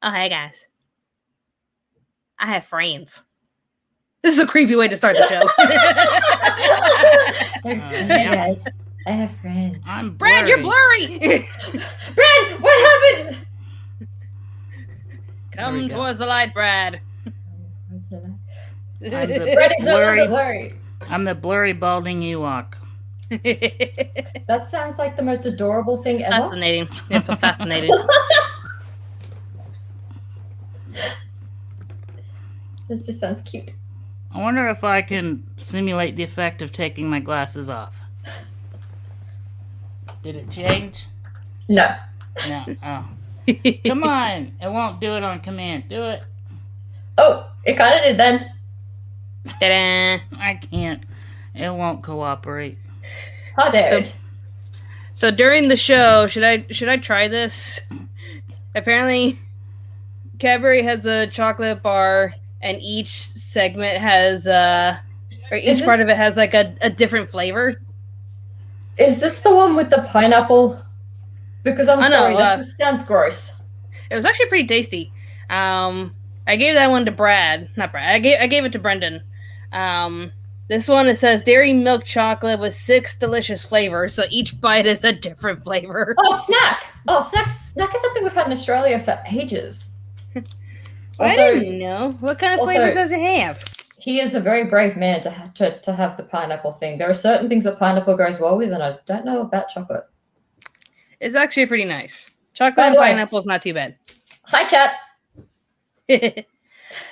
Oh, hey guys. I have friends. This is a creepy way to start the show. Hey guys, I have friends. I'm Brad, you're blurry. Brad, what happened? Come towards the light, Brad. I'm the Brad is blurry. blurry. I'm the blurry balding Ewok. That sounds like the most adorable thing ever. Fascinating. It's so fascinating. This just sounds cute. I wonder if I can simulate the effect of taking my glasses off. Did it change? No. No. Oh. Come on. It won't do it on command. Do it. Oh, it kind of did then. Ta-da. I can't. It won't cooperate. How dare it? So during the show, should I try this? Apparently, Cadbury has a chocolate bar, and each segment has or each part of it has like a different flavor. Is this the one with the pineapple? Because I'm sorry, that just sounds gross. It was actually pretty tasty. I gave that one to Brad. Not Brad. I gave it to Brendan. This one, it says dairy milk chocolate with 6 delicious flavors, so each bite is a different flavor. Oh, snack! Oh, snack is something we've had in Australia for ages. I didn't know. What kind of flavors does it have? He is a very brave man to have the pineapple thing. There are certain things that pineapple goes well with, and I don't know about chocolate. It's actually pretty nice. Chocolate and pineapple is not too bad. Hi, chat. All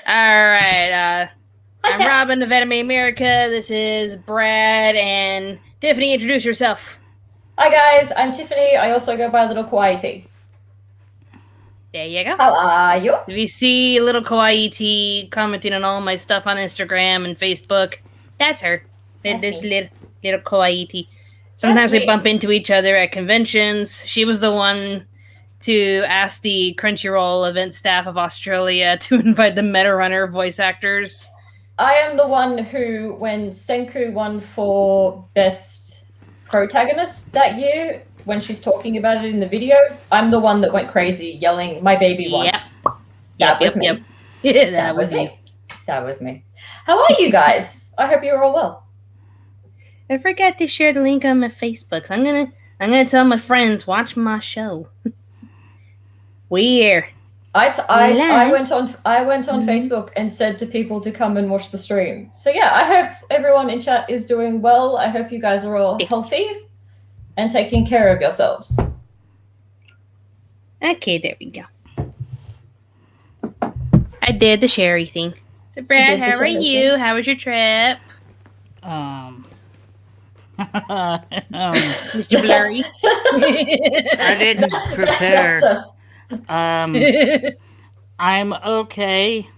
right. Hi, I'm Robin of Anime America. This is Brad and Tiffany. Introduce yourself. Hi, guys. I'm Tiffany. I also go by Little Kawaii T. There you go. How are you? If you see Little Kawaii T commenting on all my stuff on Instagram and Facebook, that's her. This little Kawaii T. Sometimes we bump into each other at conventions. She was the one to ask the Crunchyroll event staff of Australia to invite the Meta Runner voice actors. I am the one who, when Senku won for Best Protagonist that year, when she's talking about it in the video, I'm the one that went crazy yelling, "My baby won." Yep. That was me. Yeah, that was me. That was me. How are you guys? I hope you're all well. I forgot to share the link on my Facebook. So I'm gonna tell my friends, watch my show. Where? I went on Facebook and said to people to come and watch the stream. So yeah, I hope everyone in chat is doing well. I hope you guys are all healthy and taking care of yourselves. Okay, there we go. I did the Sherry thing. So Brad, how are you? How was your trip? Mr. Blurry. I didn't prepare. I'm okay,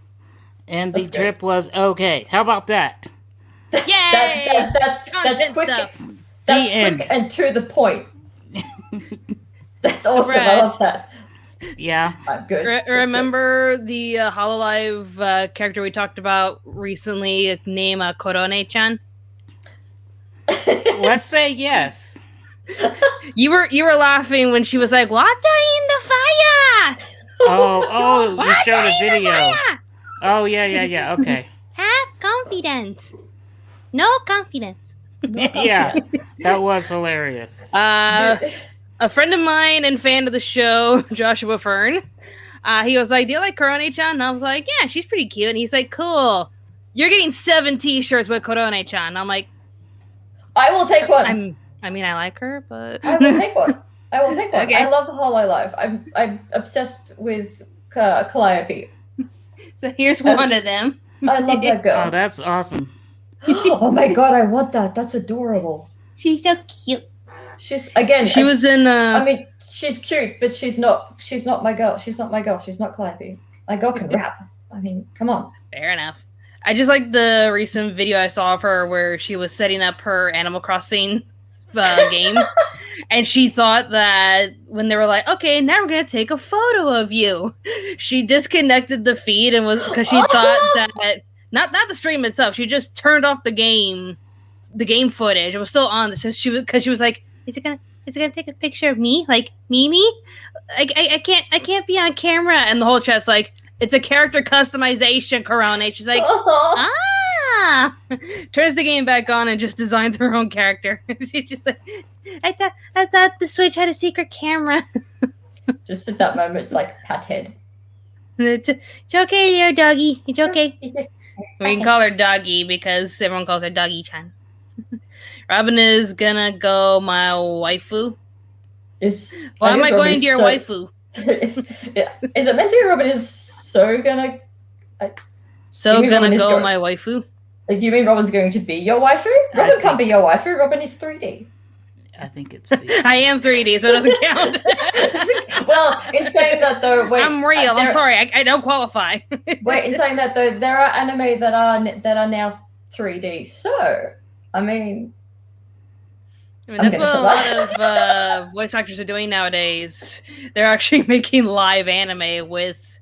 and the trip was okay. How about that? Yay! That's quick. Stuff. That's quick and to the point. That's awesome. I love that. Yeah. Good. Remember the Hololive character we talked about recently, named Korone-chan? Let's say yes. You were laughing when she was like, "Water in the fire." Oh! You showed a video. Oh yeah. Okay. Have confidence. No confidence. Yeah, that was hilarious. A friend of mine and fan of the show, Joshua Fern, he was like, "Do you like Korone-chan?" And I was like, "Yeah, she's pretty cute." And he's like, "Cool. You're getting 7 T-shirts with Korone-chan." And I'm like, I will take one. I mean, I like her, but I will take one. Okay. I love the Hololive. I'm obsessed with Calliope. So here's one of them. I love that girl. Oh, that's awesome. Oh my god, I want that. That's adorable. She's so cute. She was in. I mean, she's cute, but she's not my girl. She's not my girl. She's not Calliope. My girl can rap. I mean, come on. Fair enough. I just like the recent video I saw of her where she was setting up her Animal Crossing game, and she thought that when they were like, "Okay, now we're gonna take a photo of you," she disconnected the feed and was because she thought that not the stream itself. She just turned off the game footage. It was still on. So she was like, "Is it gonna take a picture of me, like Mimi?" I can't be on camera. And the whole chat's like, it's a character customization, Corona. She's like, ah, turns the game back on and just designs her own character. She's just like, I thought the Switch had a secret camera. Just at that moment, it's like pat head. It's okay, you're doggy. It's okay. We can call her Doggy because everyone calls her Doggy-chan. Robin is gonna go my waifu. Why am I going to your waifu? Yeah. Is it meant to be Robin is gonna go my waifu? Do you mean Robin's going to be your waifu? Robin can't be your waifu. Robin is 3D. I think it's I am 3D, so it doesn't count. Well, in saying that though, wait, I'm real. I'm sorry, I don't qualify. Wait, in saying that though, there are anime that are now 3D. So, I mean that's what a lot of voice actors are doing nowadays. They're actually making live anime with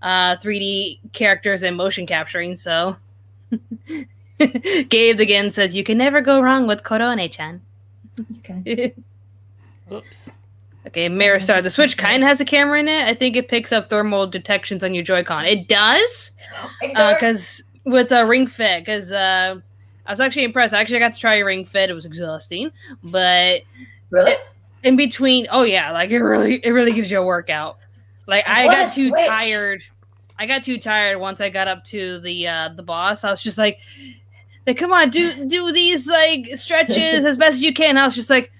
3D characters and motion capturing. So, Gabe again says you can never go wrong with Korone-chan. Okay. Oops. Okay, Mirror Star. The Switch kind of has a camera in it. I think it picks up thermal detections on your Joy-Con. It does, because with a Ring Fit. Because I was actually impressed. I got to try a Ring Fit. It was exhausting, but really in between, oh yeah, like it really gives you a workout. Like I got too tired. I got too tired once I got up to the boss. I was just like, come on, do these like stretches as best as you can. I was just like,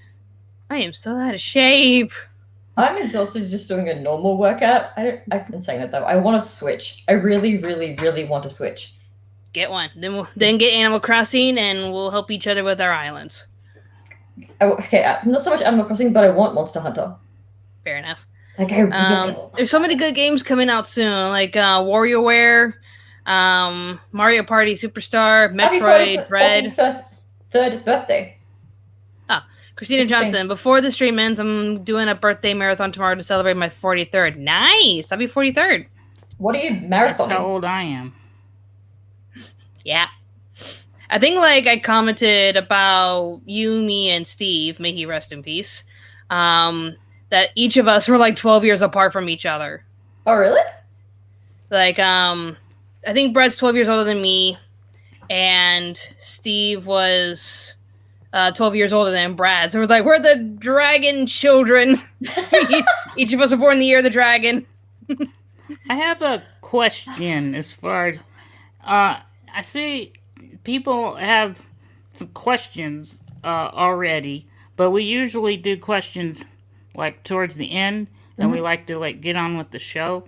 I am so out of shape. I'm exhausted just doing a normal workout. I've been saying that though. I want to switch. I really, really, really want to switch. Get one. Then get Animal Crossing, and we'll help each other with our islands. Okay, not so much Animal Crossing, but I want Monster Hunter. Fair enough. Like I really there's so many good games coming out soon, like WarioWare, Mario Party Superstar, Metroid, Dread. 43rd birthday. Christina Johnson, before the stream ends, I'm doing a birthday marathon tomorrow to celebrate my 43rd. Nice! I'll be 43rd. What are you marathoning? That's how old I am. Yeah. I think like I commented about you, me, and Steve, may he rest in peace, that each of us were like 12 years apart from each other. Oh, really? Like, I think Brett's 12 years older than me, and Steve was 12 years older than Brad. So we're the dragon children. Each of us were born the year of the dragon. I have a question as far as I see people have some questions already, but we usually do questions like towards the end, and we like to like get on with the show,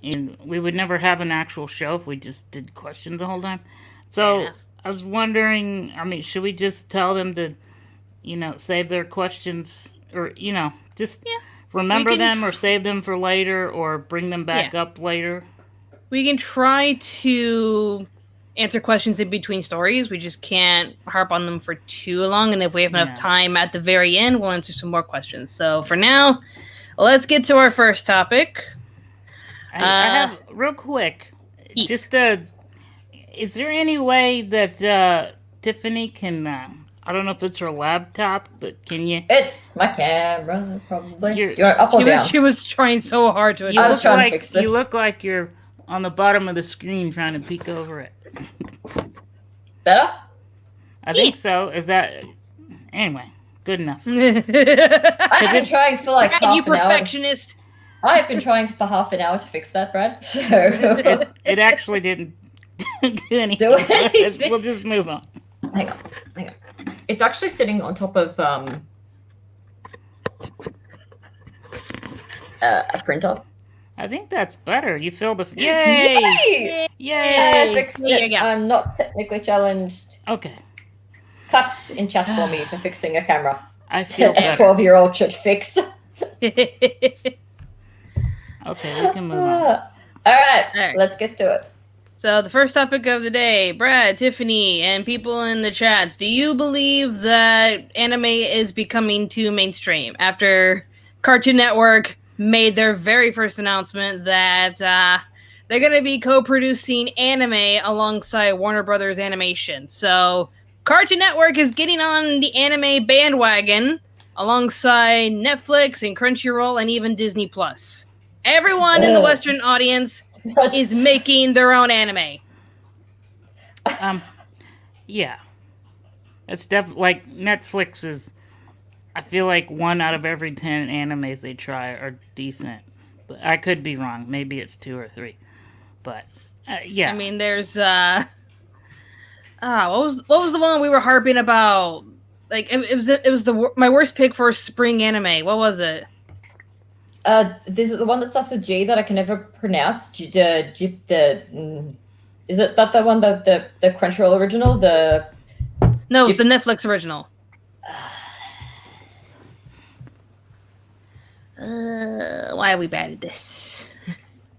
and we would never have an actual show if we just did questions the whole time. So I was wondering, I mean, should we just tell them to, save their questions, or just remember them, or save them for later, or bring them back up later? We can try to answer questions in between stories. We just can't harp on them for too long, and if we have enough time at the very end, we'll answer some more questions. So for now, let's get to our first topic. I have real quick, just is there any way that Tiffany can I don't know if it's her laptop, but can you? It's my camera, probably. Do you want up or down? She was trying so hard to. I was trying to fix this. You look like you're on the bottom of the screen trying to peek over it. Better? I think so. Is that... Anyway, good enough. I've been trying for like half an hour. You perfectionist. I've been trying for half an hour to fix that, Brad. So it actually didn't do anything. We'll just move on. Hang on. It's actually sitting on top of a printer. I think that's better. You feel the... Yay! Yay! I fixed it. I'm not technically challenged. Okay. Claps in chat for me for fixing a camera. I feel better. A 12-year-old should fix. Okay, we can move on. All right, let's get to it. So the first topic of the day, Brad, Tiffany, and people in the chats, do you believe that anime is becoming too mainstream after Cartoon Network made their very first announcement that they're going to be co-producing anime alongside Warner Brothers Animation? So Cartoon Network is getting on the anime bandwagon alongside Netflix and Crunchyroll and even Disney Plus. Everyone in the Western audience is making their own anime. Yeah. It's definitely like Netflix is. I feel like 1 out of every 10 animes they try are decent. But I could be wrong. Maybe it's 2 or 3. But yeah. I mean, there's what was the one we were harping about? Like it was my worst pick for a spring anime. What was it? This is the one that starts with G that I can never pronounce. Is it that the one the Crunchyroll original? No, it's the Netflix original. Why are we bad at this?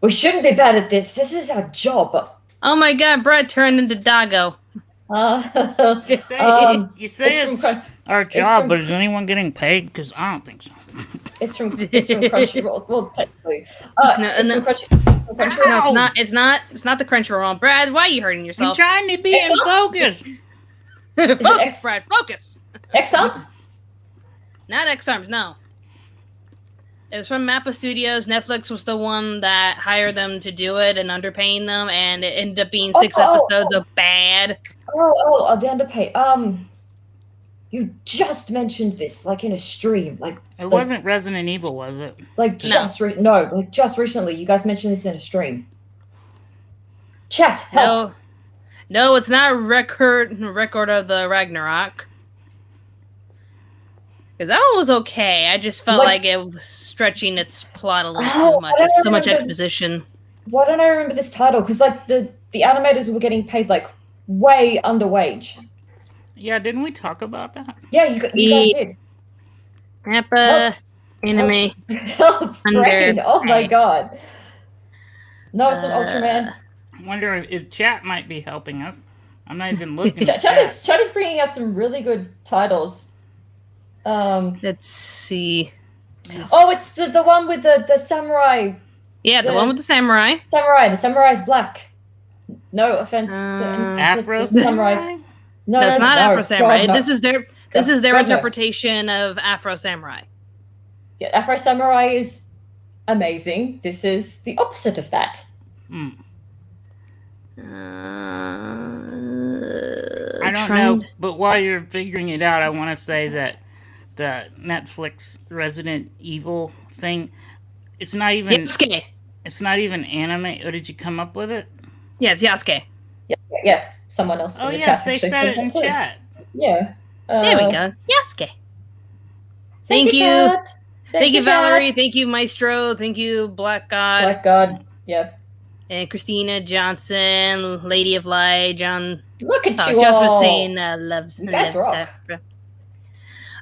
We shouldn't be bad at this. This is our job. Oh my god, Brad turned into Dago. You say it's our job, but is anyone getting paid? Because I don't think so. It's from Crunchyroll. Well, technically, from Crunchyroll. No, it's not the Crunchyroll. Brad, why are you hurting yourself? I'm trying to be in focus. Focus, Brad. Focus. X-Arm? Not X-Arms. No. It was from Mappa Studios. Netflix was the one that hired them to do it and underpaying them, and it ended up being 6 episodes of bad. The underpay. You just mentioned this, like in a stream, it wasn't Resident Evil, was it? Just recently, you guys mentioned this in a stream. Chat, help. No, it's not record of the Ragnarok. Because that one was okay. I just felt like it was stretching its plot a little too much. It's so much exposition. Why don't I remember this title? Because the animators were getting paid way under wage. Yeah, didn't we talk about that? Yeah, you guys did. Mappa anime. Help, brain. Oh my god. No, it's not Ultraman. I wonder if chat might be helping us. I'm not even looking. Chat is bringing out some really good titles. Let's see. Oh, it's the one with the samurai. Yeah, the one with the samurai. The samurai's black. No offense to Afro samurais. No, it's not Afro Samurai. God, This is their interpretation of Afro Samurai. Yeah, Afro Samurai is amazing. This is the opposite of that. I don't know, but while you're figuring it out, I want to say that the Netflix Resident Evil thing, it's not even Yasuke. It's not even anime. Or did you come up with it? Yeah, it's Yasuke. Yeah. Someone else. Oh yes, they said it in chat. Yeah. There we go. Yasuke. Thank you. Thank you, Valerie. Chat. Thank you, Maestro. Thank you, Black God. Black God. Yep. And Christina Johnson, Lady of Light, John. Look at you Just all. was saying loves. You guys rock.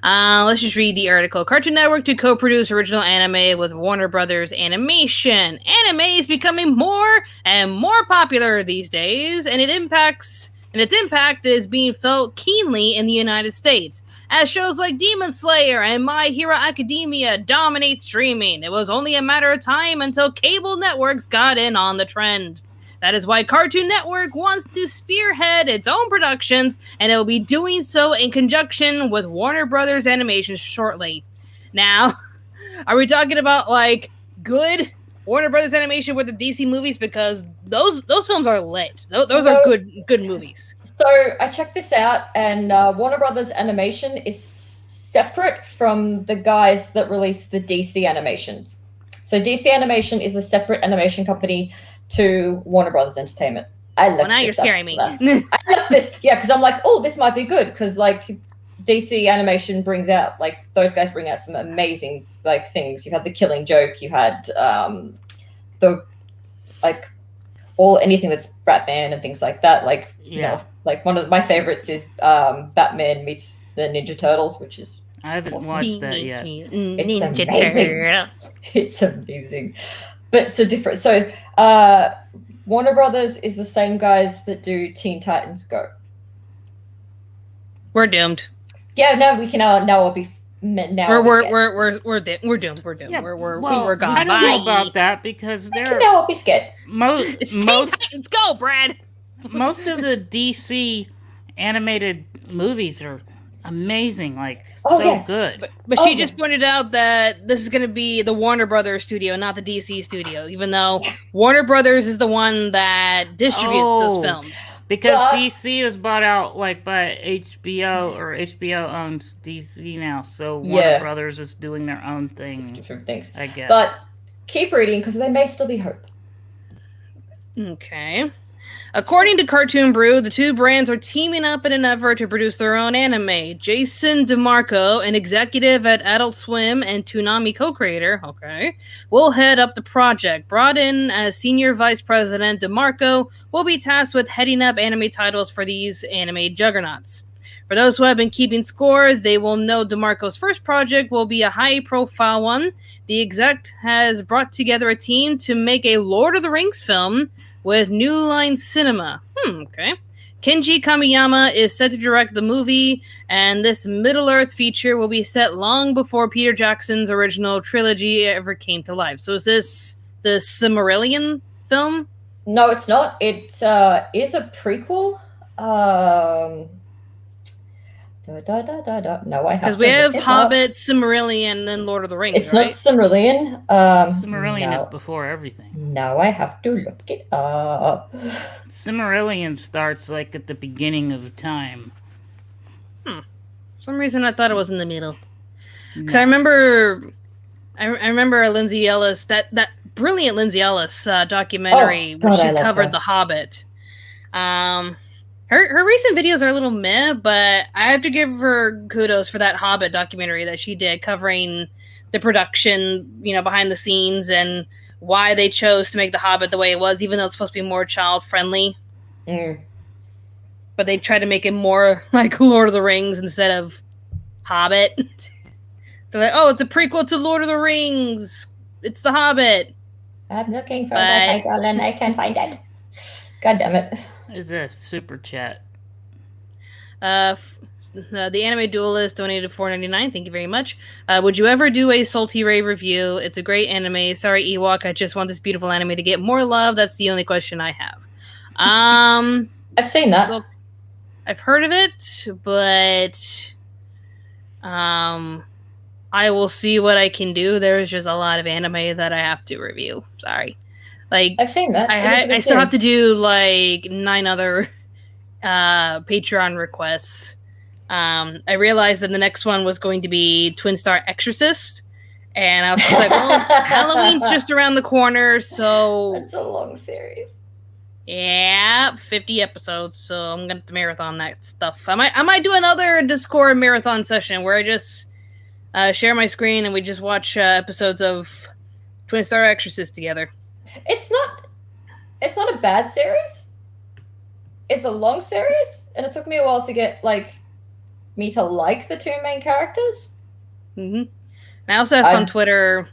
Let's just read the article. Cartoon Network to co-produce original anime with Warner Brothers Animation. Anime is becoming more and more popular these days, and its impact is being felt keenly in the United States. As shows like Demon Slayer and My Hero Academia dominate streaming, it was only a matter of time until cable networks got in on the trend. That is why Cartoon Network wants to spearhead its own productions, and it will be doing so in conjunction with Warner Brothers Animation shortly. Now, are we talking about good Warner Brothers Animation with the DC movies? Because those films are lit. Those are good movies. So I checked this out, and Warner Brothers Animation is separate from the guys that release the DC animations. So DC Animation is a separate animation company to Warner Brothers Entertainment. Now you're scaring me. I love this, because I'm like, oh, this might be good, because DC Animation brings out those guys bring out some amazing things. You had The Killing Joke, you had anything that's Batman and things like that. One of my favorites is Batman meets the Ninja Turtles, which is I haven't watched that yet. It's amazing. It's amazing. But so different. So Warner Brothers is the same guys that do Teen Titans Go. We're doomed. Yeah, no, we can now all be now. We're doomed. We're doomed. Yeah, we're gone. I don't know about that because we can now all be scared. It's Teen Titans Go, Brad. Most of the DC animated movies are amazing, like good. But she just pointed out that this is going to be the Warner Brothers studio, not the DC studio, even though Warner Brothers is the one that distributes those films. Because DC was bought out like by HBO, or HBO owns DC now, so Warner Brothers is doing their own thing. Different things, I guess. But keep reading because there may still be hope. Okay. According to Cartoon Brew, the two brands are teaming up in an effort to produce their own anime. Jason DeMarco, an executive at Adult Swim and Toonami co-creator, will head up the project. Brought in as senior vice president, DeMarco will be tasked with heading up anime titles for these anime juggernauts. For those who have been keeping score, they will know DeMarco's first project will be a high-profile one. The exec has brought together a team to make a Lord of the Rings film with New Line Cinema. Kenji Kamiyama is set to direct the movie, and this Middle-earth feature will be set long before Peter Jackson's original trilogy ever came to life. So is this the Silmarillion film? No, it's not. It is a prequel. No, I have because we have Hobbit, Silmarillion, and Lord of the Rings. It's not Silmarillion. Silmarillion is before everything. No, I have to look it up. Silmarillion starts like at the beginning of time. For some reason, I thought it was in the middle. Because I remember Lindsay Ellis, that brilliant Lindsay Ellis documentary where she covered The Hobbit. Her recent videos are a little meh, but I have to give her kudos for that Hobbit documentary that she did, covering the production, behind the scenes, and why they chose to make The Hobbit the way it was, even though it's supposed to be more child-friendly. But they tried to make it more like Lord of the Rings instead of Hobbit. They're like, it's a prequel to Lord of the Rings. It's The Hobbit. I'm looking for the title and I can't find it. God damn it. Is a super chat. The Anime Duelist donated $4.99. Thank you very much. Would you ever do a Salty Ray review? It's a great anime. Sorry, Ewok. I just want this beautiful anime to get more love. That's the only question I have. I've seen that. I've heard of it, but I will see what I can do. There's just a lot of anime that I have to review. Sorry. Like, I've seen that. I still have to do like 9 other Patreon requests. I realized that the next one was going to be Twin Star Exorcist, and I was just like, well, Halloween's just around the corner, so that's a long series. Yeah, 50 episodes, so I'm gonna have to marathon that stuff. I might do another Discord marathon session where I just share my screen and we just watch episodes of Twin Star Exorcist together. It's not a bad series. It's a long series, and it took me a while to get me to like the two main characters. And I also asked on Twitter,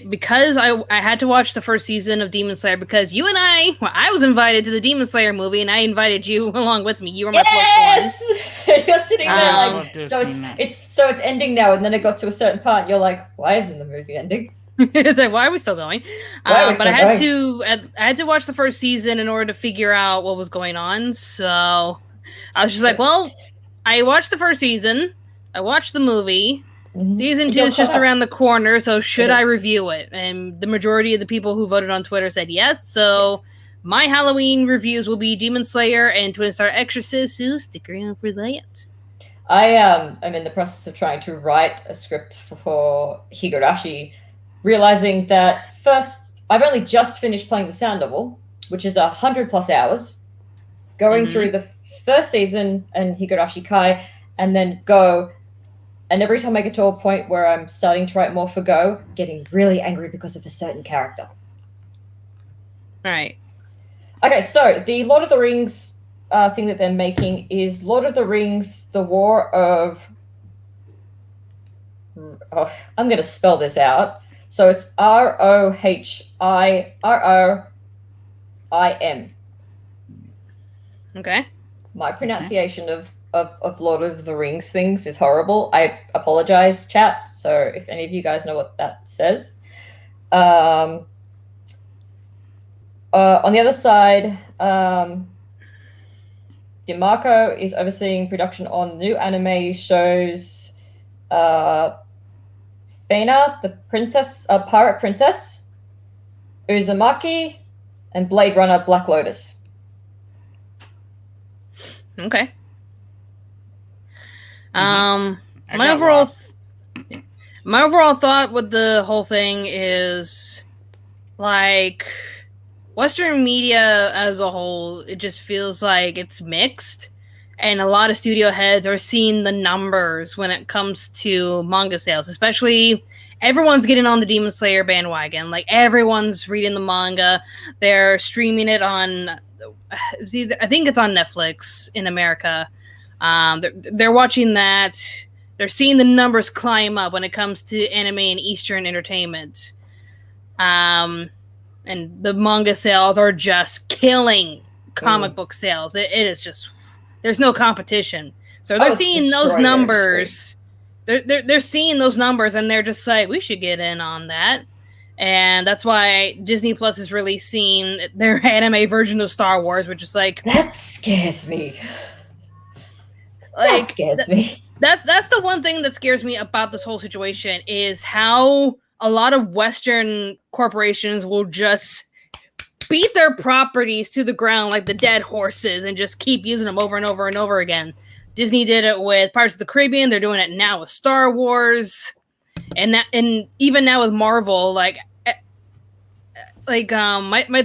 because I had to watch the first season of Demon Slayer because you and I was invited to the Demon Slayer movie, and I invited you along with me. You were my plus one. You're sitting there so it's ending now, and then it got to a certain part. And you're like, why isn't the movie ending? It's like, why are we still going? But I had to watch the first season in order to figure out what was going on. So I was just like, well, I watched the first season. I watched the movie. Season 2 is just around the corner, so should I review it? And the majority of the people who voted on Twitter said yes. So my Halloween reviews will be Demon Slayer and Twin Star Exorcist. So stick around for that. I am in the process of trying to write a script for Higurashi, realizing that first, I've only just finished playing the sound novel, which is 100+ hours, going through the first season and Higurashi Kai, and then Go. And every time I get to a point where I'm starting to write more for Go, getting really angry because of a certain character. All right. Okay, so the Lord of the Rings thing that they're making is Lord of the Rings, The War of... I'm going to spell this out. So it's ROHIROIM. Okay. My pronunciation of Lord of the Rings things is horrible. I apologize, chat. So if any of you guys know what that says. On the other side, DeMarco is overseeing production on new anime shows Fena, the Pirate Princess, Uzumaki, and Blade Runner Black Lotus. Okay. Mm-hmm. My overall thought with the whole thing is, like, Western media as a whole, it just feels like it's mixed, and a lot of studio heads are seeing the numbers when it comes to manga sales. Especially, everyone's getting on the Demon Slayer bandwagon. Like, everyone's reading the manga. They're streaming it on, I think it's on Netflix in America. They're watching that. They're seeing the numbers climb up when it comes to anime and Eastern entertainment. And the manga sales are just killing comic book sales. It is just, there's no competition. So they're seeing those numbers. They're seeing those numbers, and they're just like, we should get in on that. And that's why Disney Plus is releasing their anime version of Star Wars, which is like, that scares me. Like, that scares me. That's the one thing that scares me about this whole situation, is how a lot of Western corporations will just beat their properties to the ground like the dead horses and just keep using them over and over and over again. Disney did it with Pirates of the Caribbean. They're doing it now with Star Wars, and even now with Marvel. My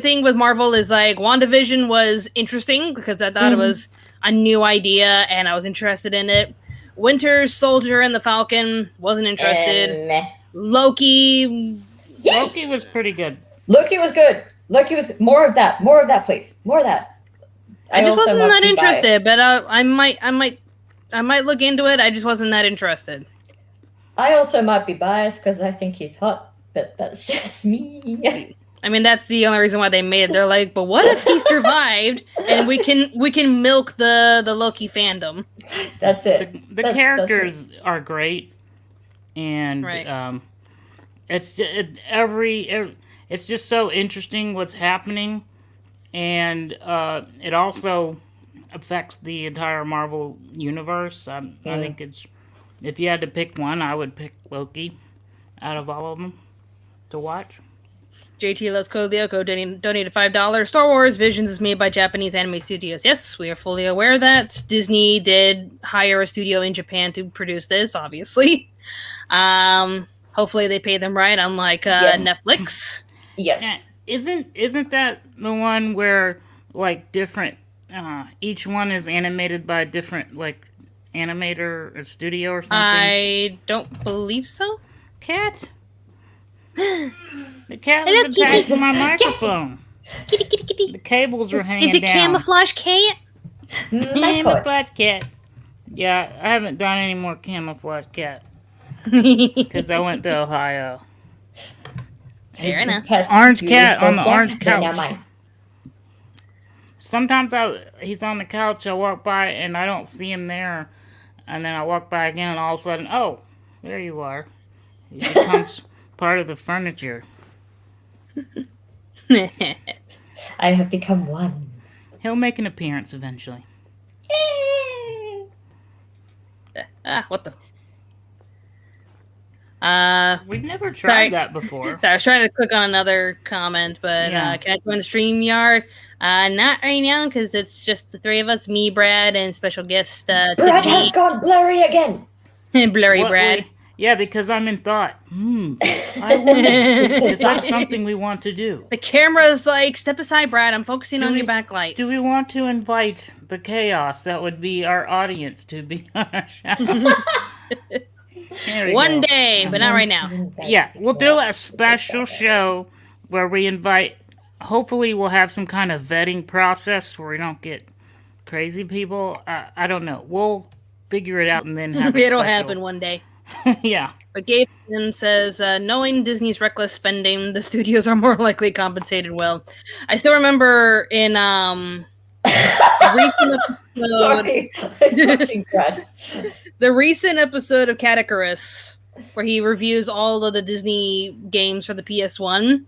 thing with Marvel is, like, WandaVision was interesting because I thought it was a new idea and I was interested in it. Winter Soldier and the Falcon, wasn't interested. Loki was pretty good. Loki was good. More of that, please. More of that. I just wasn't that interested, but I might look into it. I just wasn't that interested. I also might be biased because I think he's hot, but that's just me. I mean, that's the only reason why they made it. They're like, but what if he survived and we can milk the Loki fandom? That's it. The characters are great, and right. It's just so interesting what's happening, and it also affects the entire Marvel universe. I think if you had to pick one, I would pick Loki out of all of them to watch. JT Let's Code Lyoko donated $5. Star Wars Visions is made by Japanese anime studios. Yes, we are fully aware of that. Disney did hire a studio in Japan to produce this, obviously. Hopefully they pay them right, unlike Netflix. Yes. Isn't that the one where, like, different each one is animated by a different, like, animator or studio or something? I don't believe so. Cat? The cat was attached to my microphone. Kitty, kitty, kitty. The cables were hanging down. Is it camouflage cat? Camouflage cat. Yeah, I haven't done any more camouflage cat. Because I went to Ohio. Fair enough. Orange cat on the orange couch. Sometimes he's on the couch, I walk by and I don't see him there. And then I walk by again and all of a sudden, oh, there you are. He becomes part of the furniture. I have become one. He'll make an appearance eventually. What the? We've never tried that before. Sorry, I was trying to click on another comment, but can I join the StreamYard? Not right now, because it's just the three of us, me, Brad, and special guest Brad Tiffany. has gone blurry again. Blurry Brad. Yeah, because I'm in thought. Is that something we want to do? The camera's like, step aside, Brad. I'm focusing on your backlight. Do we want to invite the chaos that would be our audience to be on our show? One day, but not right now. Yeah, we'll do a special show where we invite, hopefully we'll have some kind of vetting process where we don't get crazy people. I don't know. We'll figure it out and then have It'll happen one day. Yeah. But Gaben says, knowing Disney's reckless spending, the studios are more likely compensated well. I still remember in recent episode, the recent episode of Catacarus, where he reviews all of the Disney games for the PS1,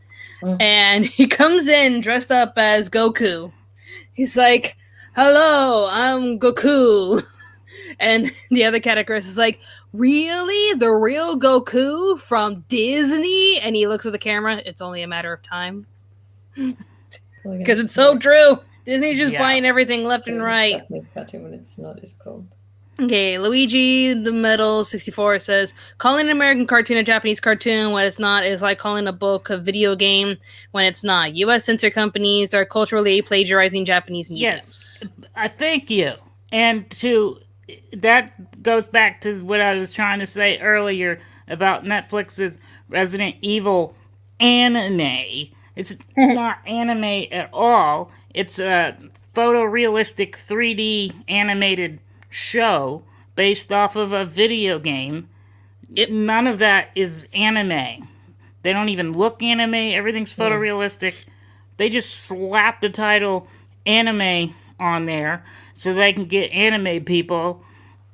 and he comes in dressed up as Goku. He's like, hello, I'm Goku. And the other categorized is like, really? The real Goku from Disney? And he looks at the camera, it's only a matter of time. Because it's so true. Disney's just buying everything left and right. Japanese cartoon when it's not as cold. Okay, Luigi the Metal 64 says, calling an American cartoon a Japanese cartoon when it's not is like calling a book a video game when it's not. U.S. censor companies are culturally plagiarizing Japanese mediums. Yes, I thank you. And that goes back to what I was trying to say earlier about Netflix's Resident Evil anime. It's not anime at all. It's a photorealistic 3D animated show based off of a video game. None of that is anime. They don't even look anime. Everything's photorealistic. They just slap the title anime on there so they can get anime people.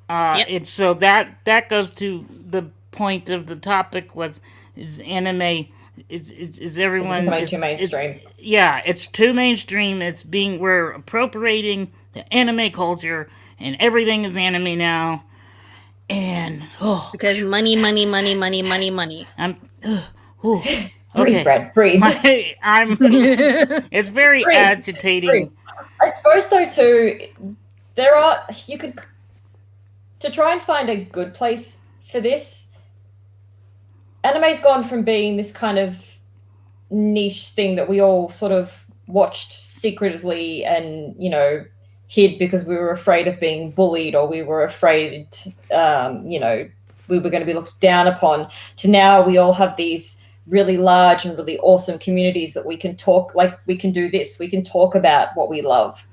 It's so that goes to the point of the topic is anime is everyone too mainstream. It's too mainstream. We're appropriating the anime culture. And everything is anime now. And, because money. Breathe, Brad, breathe. It's very agitating. Breathe. I suppose, though, too, to try and find a good place for this, anime's gone from being this kind of niche thing that we all sort of watched secretively and, hid because we were afraid of being bullied, or we were afraid, we were going to be looked down upon, to now we all have these really large and really awesome communities that we can talk, like we can do this, we can talk about what we love.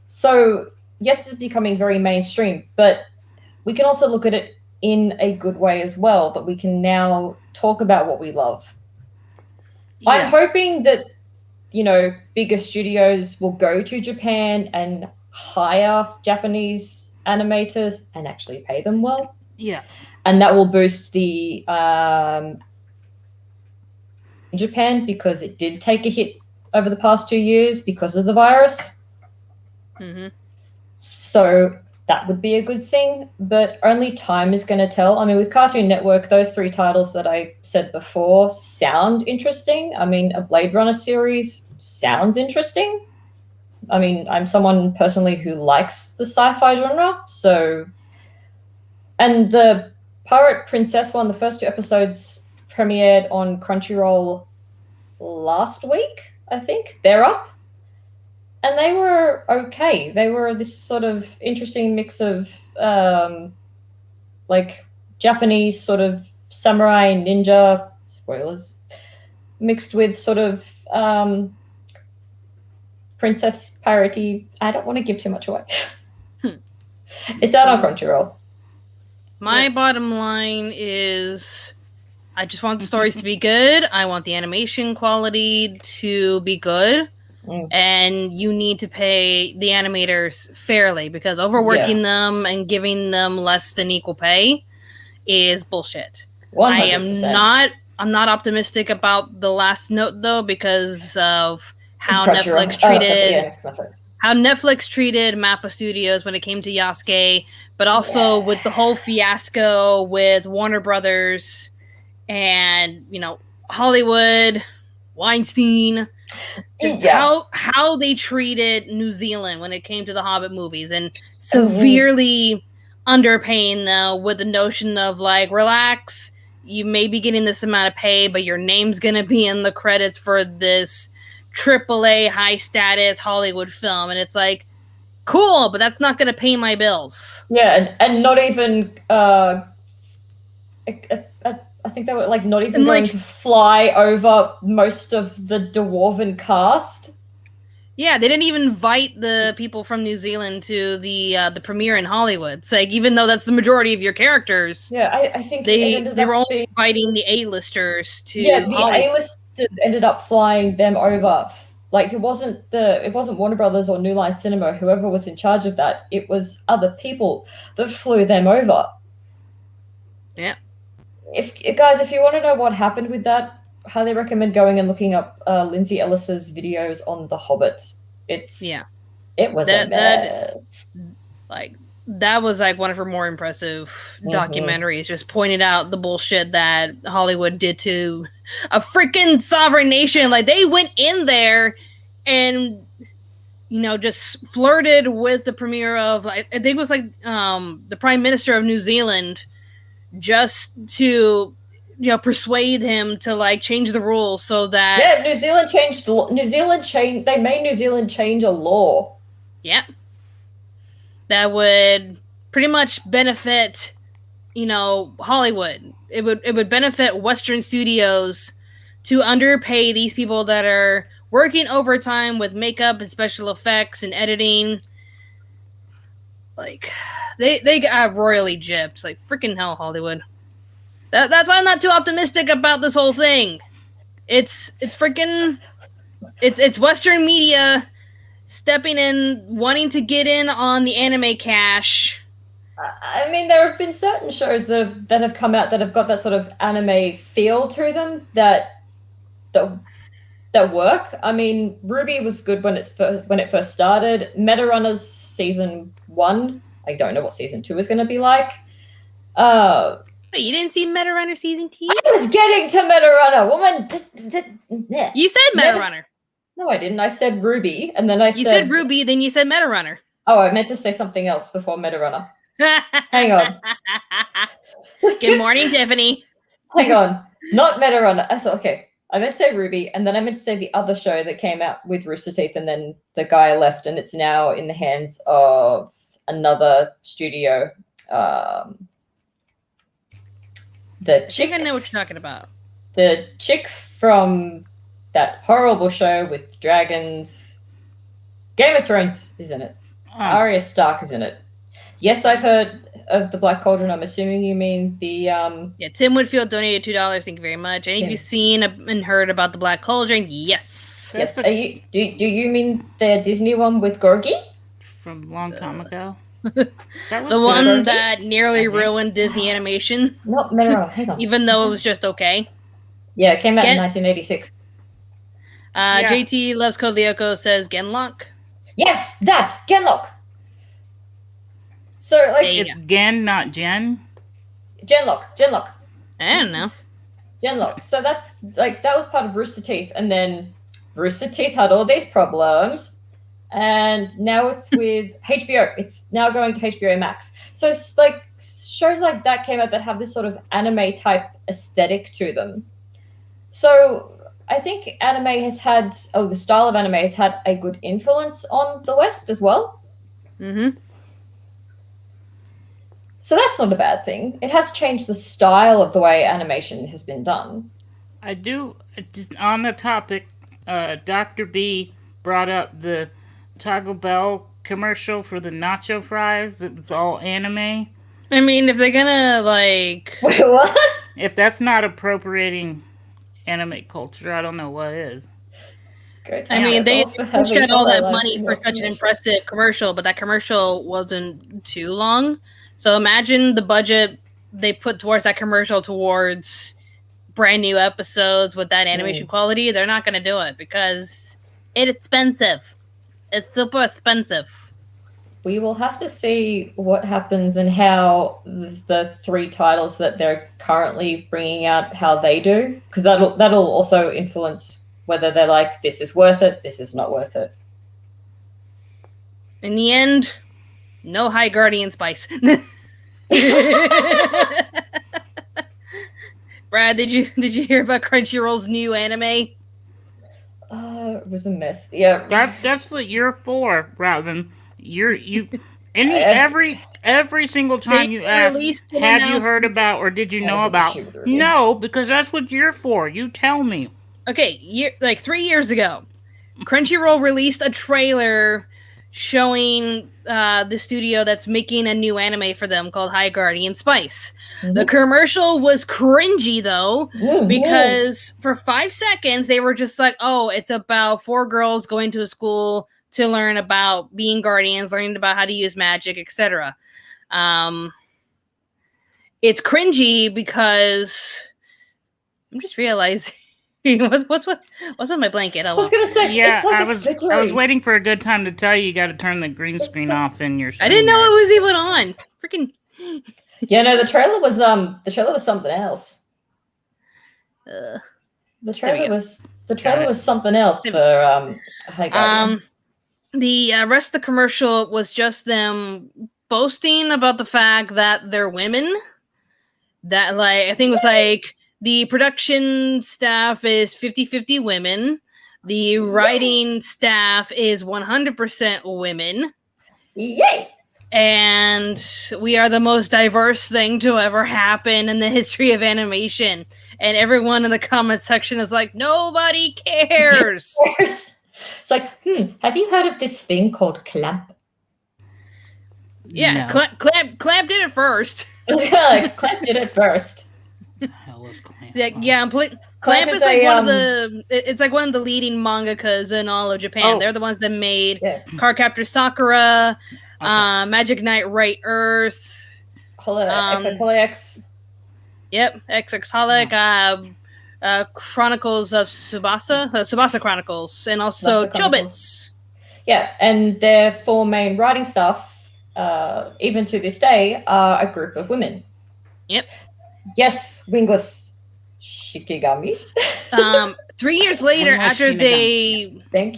So yes, it's becoming very mainstream, but we can also look at it in a good way as well, that we can now talk about what we love. Yeah. I'm hoping that, bigger studios will go to Japan and hire Japanese animators and actually pay them well. Yeah. And that will boost the Japan, because it did take a hit over the past 2 years because of the virus. Mm-hmm. So that would be a good thing, but only time is going to tell. I mean, with Cartoon Network, those 3 titles that I said before sound interesting. I mean, a Blade Runner series sounds interesting. I mean, I'm someone personally who likes the sci-fi genre, so... And the Pirate Princess one, the first 2 episodes premiered on Crunchyroll last week, I think. They're up. And they were okay. They were this sort of interesting mix of, Japanese sort of samurai ninja, spoilers, mixed with sort of... princess piratey. I don't want to give too much away. It's out on Crunchyroll. My bottom line is I just want the stories to be good. I want the animation quality to be good. And you need to pay the animators fairly, because overworking them and giving them less than equal pay is bullshit. 100%. I'm not optimistic about the last note, though, because of how Netflix treated Mappa Studios when it came to Yasuke, but also with the whole fiasco with Warner Brothers and Hollywood, Weinstein, how they treated New Zealand when it came to the Hobbit movies, and severely underpaying them with the notion of relax, you may be getting this amount of pay, but your name's gonna be in the credits for this AAA high status Hollywood film, and it's cool, but that's not going to pay my bills. Yeah, and not even I think they were not even going to fly over most of the Dwarven cast. Yeah, they didn't even invite the people from New Zealand to the premiere in Hollywood. It's even though that's the majority of your characters. Yeah, I think they were only inviting the A-listers to the A-listers ended up flying them over. It wasn't Warner Brothers or New Line Cinema, whoever was in charge of that. It was other people that flew them over. Yeah. If you want to know what happened with that, highly recommend going and looking up Lindsay Ellis's videos on The Hobbit. It's It was a mess. That was like one of her more impressive documentaries, just pointed out the bullshit that Hollywood did to a freaking sovereign nation. Like, they went in there and, you know, just flirted with the premier of, like, I think it was like the Prime Minister of New Zealand, just to, you know, persuade him to like change the rules so that New Zealand they made New Zealand change a law. Yeah. That would pretty much benefit, you know, Hollywood. It would benefit Western studios to underpay these people that are working overtime with makeup and special effects and editing. Like, they got royally gypped. Like, freaking hell, Hollywood. That's why I'm not too optimistic about this whole thing. It's Western media stepping in, wanting to get in on the anime cash. I mean, there have been certain shows that have come out that have got that sort of anime feel to them that work. I mean, Ruby was good when it first started. Meta Runner's season 1. I don't know what season 2 is going to be like. Wait, you didn't see Meta Runner season 2? I was getting to Meta Runner. Woman, you said Meta Runner. No, I didn't. I said Ruby, and then you said Ruby, then you said Meta Runner. Oh, I meant to say something else before Meta Runner. Hang on. Good morning, Tiffany. Hang on. Not Meta Runner. Okay. I meant to say Ruby, and then I meant to say the other show that came out with Rooster Teeth, and then the guy left, and it's now in the hands of another studio. The chick, I think I know what you're talking about. The chick from that horrible show with dragons. Game of Thrones is in it. Arya Stark is in it. Yes, I've heard of the Black Cauldron. I'm assuming you mean the... Yeah, Tim Woodfield donated $2. Thank you very much. Any of you seen and heard about the Black Cauldron? Yes. Yes. Do you mean the Disney one with Gorgie? From a long time ago. That was the one that nearly ruined Disney animation. Not Mineral. Hang on. Even though it was just okay. Yeah, it came out in 1986. JT Loves Code Lyoko says Genlock. Yes, that Genlock. So like it's Gen, not Jen. Genlock. I don't know. Genlock. So that's like that was part of Rooster Teeth, and then Rooster Teeth had all these problems, and now it's with HBO. It's now going to HBO Max. So it's like shows like that came out that have this sort of anime type aesthetic to them. So I think the style of anime has had a good influence on the West as well. Mm-hmm. So that's not a bad thing. It has changed the style of the way animation has been done. I do, just on the topic, Dr. B brought up the Taco Bell commercial for the nacho fries. It's all anime. I mean, if they're gonna, like... Wait, what? If that's not appropriating anime culture, I don't know what is. I mean, they pushed out all that money for such an impressive commercial, but that commercial wasn't too long. So imagine the budget they put towards that commercial towards brand new episodes with that animation quality. They're not going to do it because it's expensive. It's super expensive. We will have to see what happens and how the 3 titles that they're currently bringing out, how they do. Because that'll also influence whether they're like, this is worth it, this is not worth it. In the end... No High Guardian Spice. Brad, did you hear about Crunchyroll's new anime? It was a mess. Yeah, that's what you're for, Robin. Every single time you ask, have you heard about or did you know about? No, because that's what you're for. You tell me. Okay, like 3 years ago, Crunchyroll released a trailer showing the studio that's making a new anime for them called High Guardian Spice. Mm-hmm. The commercial was cringy though, because for 5 seconds they were just like, oh, it's about 4 girls going to a school to learn about being guardians, learning about how to use magic, etc. It's cringy because I'm just realizing What's on my blanket? I was gonna say, yeah, it's like I was waiting for a good time to tell you got to turn the green screen off in your. I didn't know it was even on. Freaking. Yeah, no, the trailer was something else. The trailer was something else for High Guardian. The rest of the commercial was just them boasting about the fact that they're women. That, like, I think it was like the production staff is 50-50 women. The writing staff is 100% women. Yay! And we are the most diverse thing to ever happen in the history of animation. And everyone in the comment section is like, nobody cares. It's like, have you heard of this thing called Clamp? Yeah, no. Clamp did it first. Clamp did it first. What the hell is Clamp? Clamp is like one of the. It's like one of the leading mangakas in all of Japan. Oh. They're the ones that made Cardcaptor Sakura, Magic Knight Right Earth, XX. Yep, XX Holic, Chronicles of Tsubasa, Tsubasa Chronicles, and also Chobits. Yeah, and their 4 main writing staff, even to this day, are a group of women. Yep. Yes, wingless Shikigami. 3 years later, after they made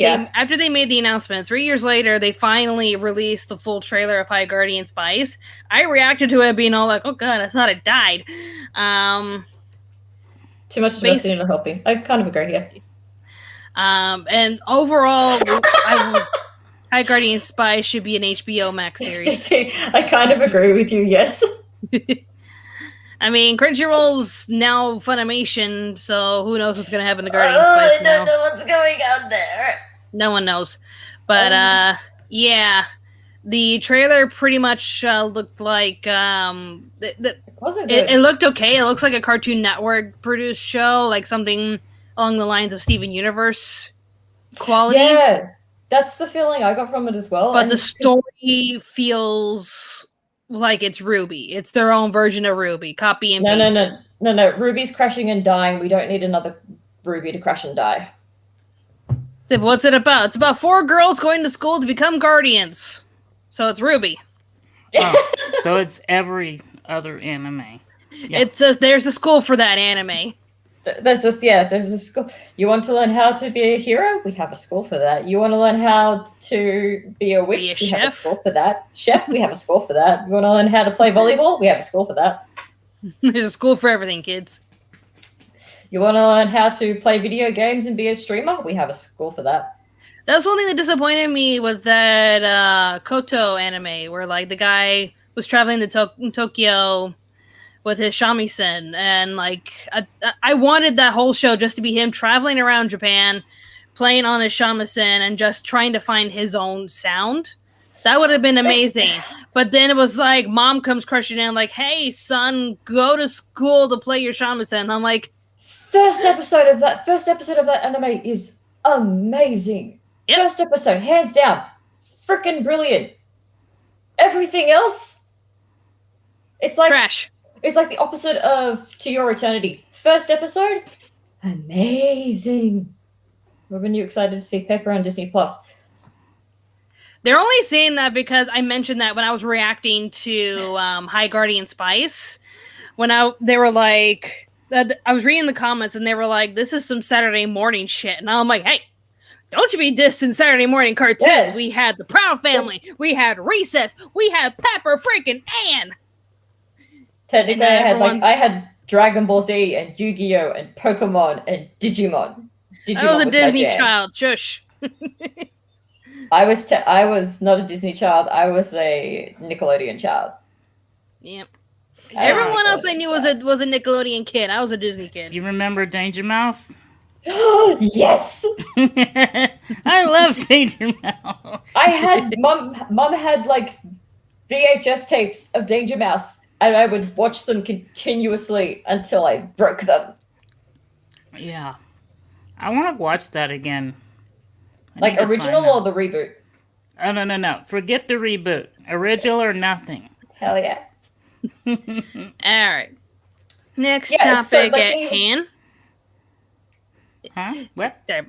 the announcement, 3 years later, they finally released the full trailer of High Guardian Spice. I reacted to it being all like, "Oh god, I thought it died." Too much diversity in a helping. I kind of agree here. And overall, High Guardian Spice should be an HBO Max series. I kind of agree with you. Yes. I mean, Crunchyroll's now Funimation, so who knows what's going to happen to Guardian Spice now. I don't know what's going on there. No one knows. But, yeah. The trailer pretty much looked like... it wasn't good. It looked okay. It looks like a Cartoon Network produced show, like something along the lines of Steven Universe quality. Yeah, that's the feeling I got from it as well. But the story feels... like it's Ruby. It's their own version of Ruby. Copy and paste. No. Ruby's crashing and dying. We don't need another Ruby to crash and die. So what's it about? It's about 4 girls going to school to become guardians. So it's Ruby. Oh, so it's every other anime. Yeah. It says there's a school for that anime. There's a school. You want to learn how to be a hero? We have a school for that. You want to learn how to be a witch? We have a school for that. Chef? We have a school for that. You want to learn how to play volleyball? We have a school for that. There's a school for everything, kids. You want to learn how to play video games and be a streamer? We have a school for that. That was one thing that disappointed me with that Koto anime, where like the guy was traveling to Tokyo with his shamisen, and like I wanted that whole show just to be him traveling around Japan, playing on his shamisen, and just trying to find his own sound. That would have been amazing. But then it was like mom comes crushing in like, "Hey son, go to school to play your shamisen." And I'm like, first episode of that anime is amazing. Yep. First episode, hands down, freaking brilliant. Everything else, it's like trash. It's like the opposite of To Your Eternity. First episode, amazing. When you excited to see Pepper on Disney Plus? They're only saying that because I mentioned that when I was reacting to High Guardian Spice. They were like, I was reading the comments and they were like, "This is some Saturday morning shit," and I'm like, "Hey, don't you be dissing Saturday morning cartoons? Yeah. We had the Proud Family, we had Recess, we had Pepper freaking Ann." Technically, I had Dragon Ball Z and Yu-Gi-Oh! And Pokemon and Digimon. I was a Disney child. Shush. I was not a Disney child. I was a Nickelodeon child. Yep. Everyone else I knew was a Nickelodeon kid. I was a Disney kid. You remember Danger Mouse? Yes. I love Danger Mouse. I had mom had like VHS tapes of Danger Mouse. And I would watch them continuously until I broke them. Yeah. I want to watch that again. Like original or the reboot? Oh, no. Forget the reboot. Original or nothing. Hell yeah. All right. Next topic at hand Huh? What? Sorry.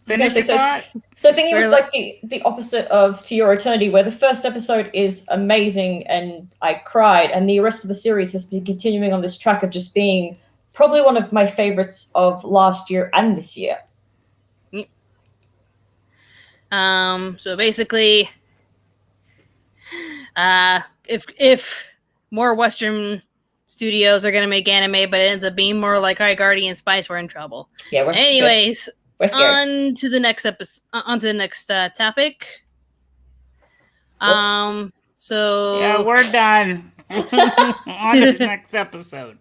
Finish your thought? So I think it was like the opposite of To Your Eternity, where the first episode is amazing and I cried, and the rest of the series has been continuing on this track of just being probably one of my favorites of last year and this year. So basically, if more Western studios are gonna make anime, but it ends up being more like High Guardian Spice, we're in trouble. Yeah. Anyways, we're scared. on to the next episode. On to the next topic. So yeah, we're done. On to the next episode.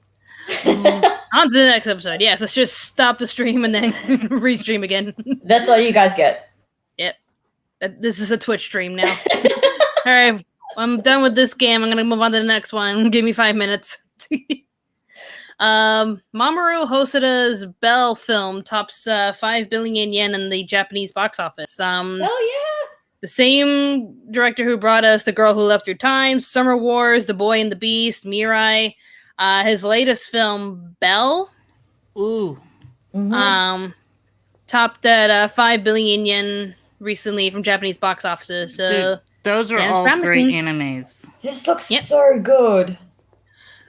On to the next episode. Yes, let's just stop the stream and then restream again. That's all you guys get. Yep. This is a Twitch stream now. All right, I'm done with this game. I'm gonna move on to the next one. Give me 5 minutes. Mamoru Hosoda's Belle film tops 5 billion yen in the Japanese box office. Oh yeah. The same director who brought us The Girl Who Left Through Time, Summer Wars, The Boy and the Beast, Mirai. His latest film, Belle, topped at 5 billion yen recently from Japanese box offices. Dude, those are all great animes. This looks so good.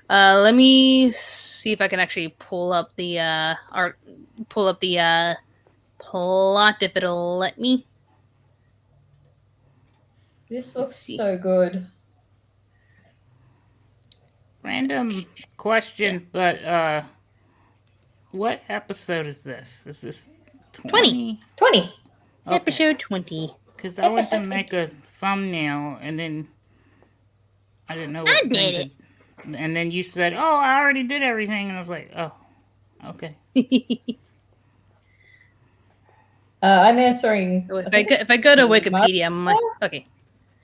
Let me see if I can actually pull up the plot if it'll let me. This looks so good. Random question, but what episode is this? Is this 20? 20. Okay. Episode 20. Because I went to make a thumbnail, and then I didn't know what I did it. And then you said, "Oh, I already did everything," and I was like, "Oh, okay." I'm answering. If I go to Wikipedia, I'm like, okay.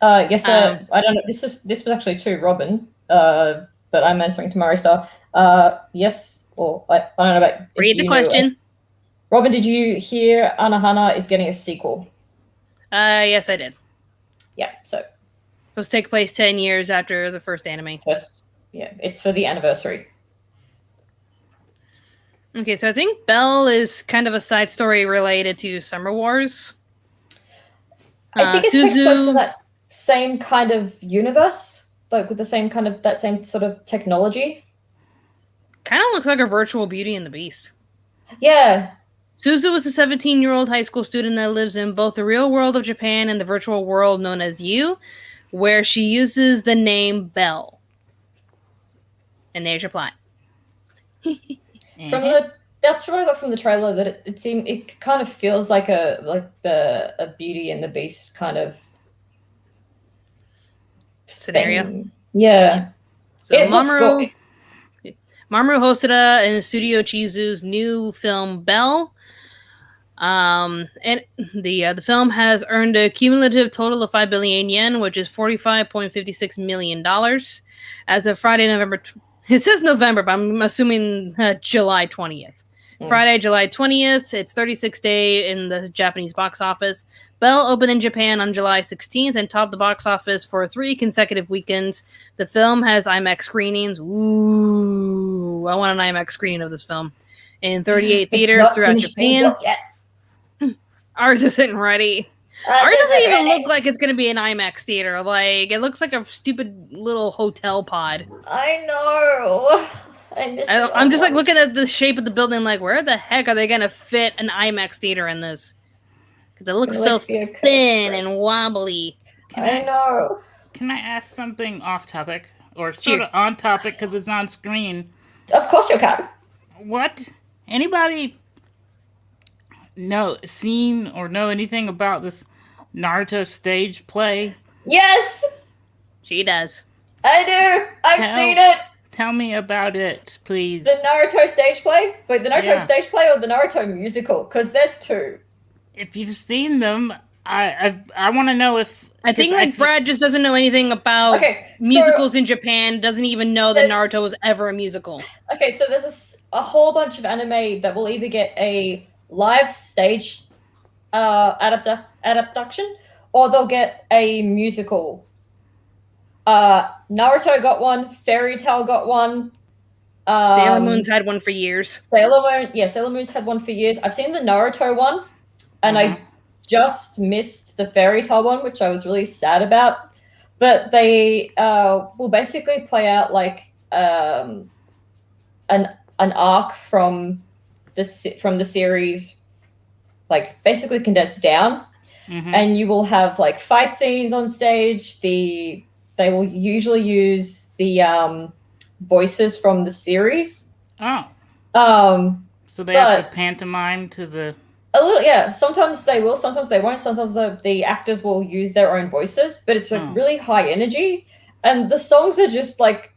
Yes, I don't know. This was actually to Robin, but I'm answering to Mari Star. Yes, or I don't know about. Read the question. Robin, did you hear Anohana is getting a sequel? Yes, I did. Yeah, so it's supposed to take place 10 years after the first anime. Yeah, it's for the anniversary. Okay, so I think Belle is kind of a side story related to Summer Wars. I think it takes place in that same kind of universe, like with the same kind of that same sort of technology. Kind of looks like a virtual Beauty and the Beast. Yeah. Suzu is a 17-year-old high school student that lives in both the real world of Japan and the virtual world known as U, where she uses the name Belle. And there's your plot. That's what I got from the trailer. That it kind of feels like a Beauty and the Beast kind of scenario. Thing. Yeah. So Mamoru Hosoda and Studio Chizu's new film Belle. And the film has earned a cumulative total of 5 billion yen, which is $45.56 million as of Friday, November. It says November, but I'm assuming July 20th. Friday, July 20th. It's 36th day in the Japanese box office. Belle opened in Japan on July 16th and topped the box office for 3 consecutive weekends. The film has IMAX screenings. Ooh, I want an IMAX screening of this film. In 38 theaters throughout Japan. Ours isn't ready. Ours doesn't even look like it's going to be an IMAX theater. Like, it looks like a stupid little hotel pod. I know. I'm just like looking at the shape of the building, like, where the heck are they going to fit an IMAX theater in this? Because it looks so thin and wobbly. I know. Can I ask something off topic? Or sort of on topic because it's on screen? Of course you can. What? Anybody seen or know anything about this Naruto stage play? Yes! She does. I do! I've seen it! Tell me about it, please. The Naruto stage play? Wait, the Naruto stage play or the Naruto musical? Because there's 2. If you've seen them, I want to know if... I think Brad just doesn't know anything about musicals in Japan, doesn't even know that Naruto was ever a musical. Okay, so there's a whole bunch of anime that will either get a live stage adaptation or they'll get a musical. Naruto got one, Fairy Tail got one, Sailor Moon's had one for years. Sailor Moon's had one for years. I've seen the Naruto one, and I just missed the Fairy Tail one, which I was really sad about. But they will basically play out like an arc from the series, like basically condensed down, and you will have like fight scenes on stage. They will usually use the voices from the series. So they have to pantomime to the... A little, yeah. Sometimes they will, sometimes they won't. Sometimes the actors will use their own voices, but it's like really high energy, and the songs are just like,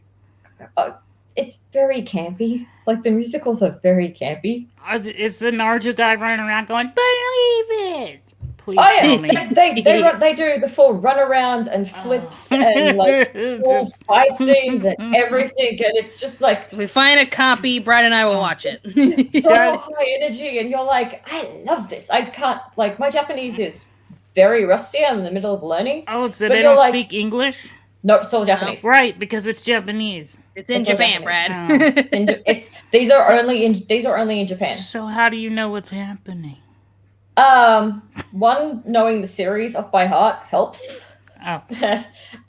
it's very campy. Like the musicals are very campy. Is the Naruto guy running around going, "Believe it"? Please tell me. They do the full runaround and flips and like full fight scenes and everything, and it's just like, if we find a copy, Brad and I will watch it. It's so high energy, and you're like, I love this. I can't, like, my Japanese is very rusty. I'm in the middle of learning. Oh, so they don't speak English? Nope, it's all Japanese. Right, because it's Japanese. It's in Japan, Brad. These are only in Japan. So how do you know what's happening? One, knowing the series off by heart helps.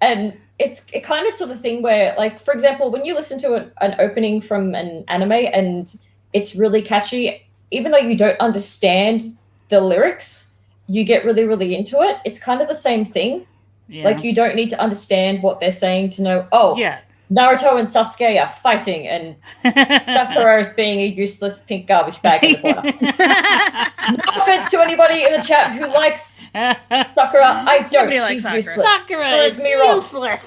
And it kind of to the thing where, like, for example, when you listen to an opening from an anime and it's really catchy, even though you don't understand the lyrics, you get really, really into it. It's kind of the same thing. Yeah. Like, you don't need to understand what they're saying to know, Naruto and Sasuke are fighting, and Sakura is being a useless pink garbage bag in the corner. No offense to anybody in the chat who likes Sakura. I don't. Like Sakura is useless.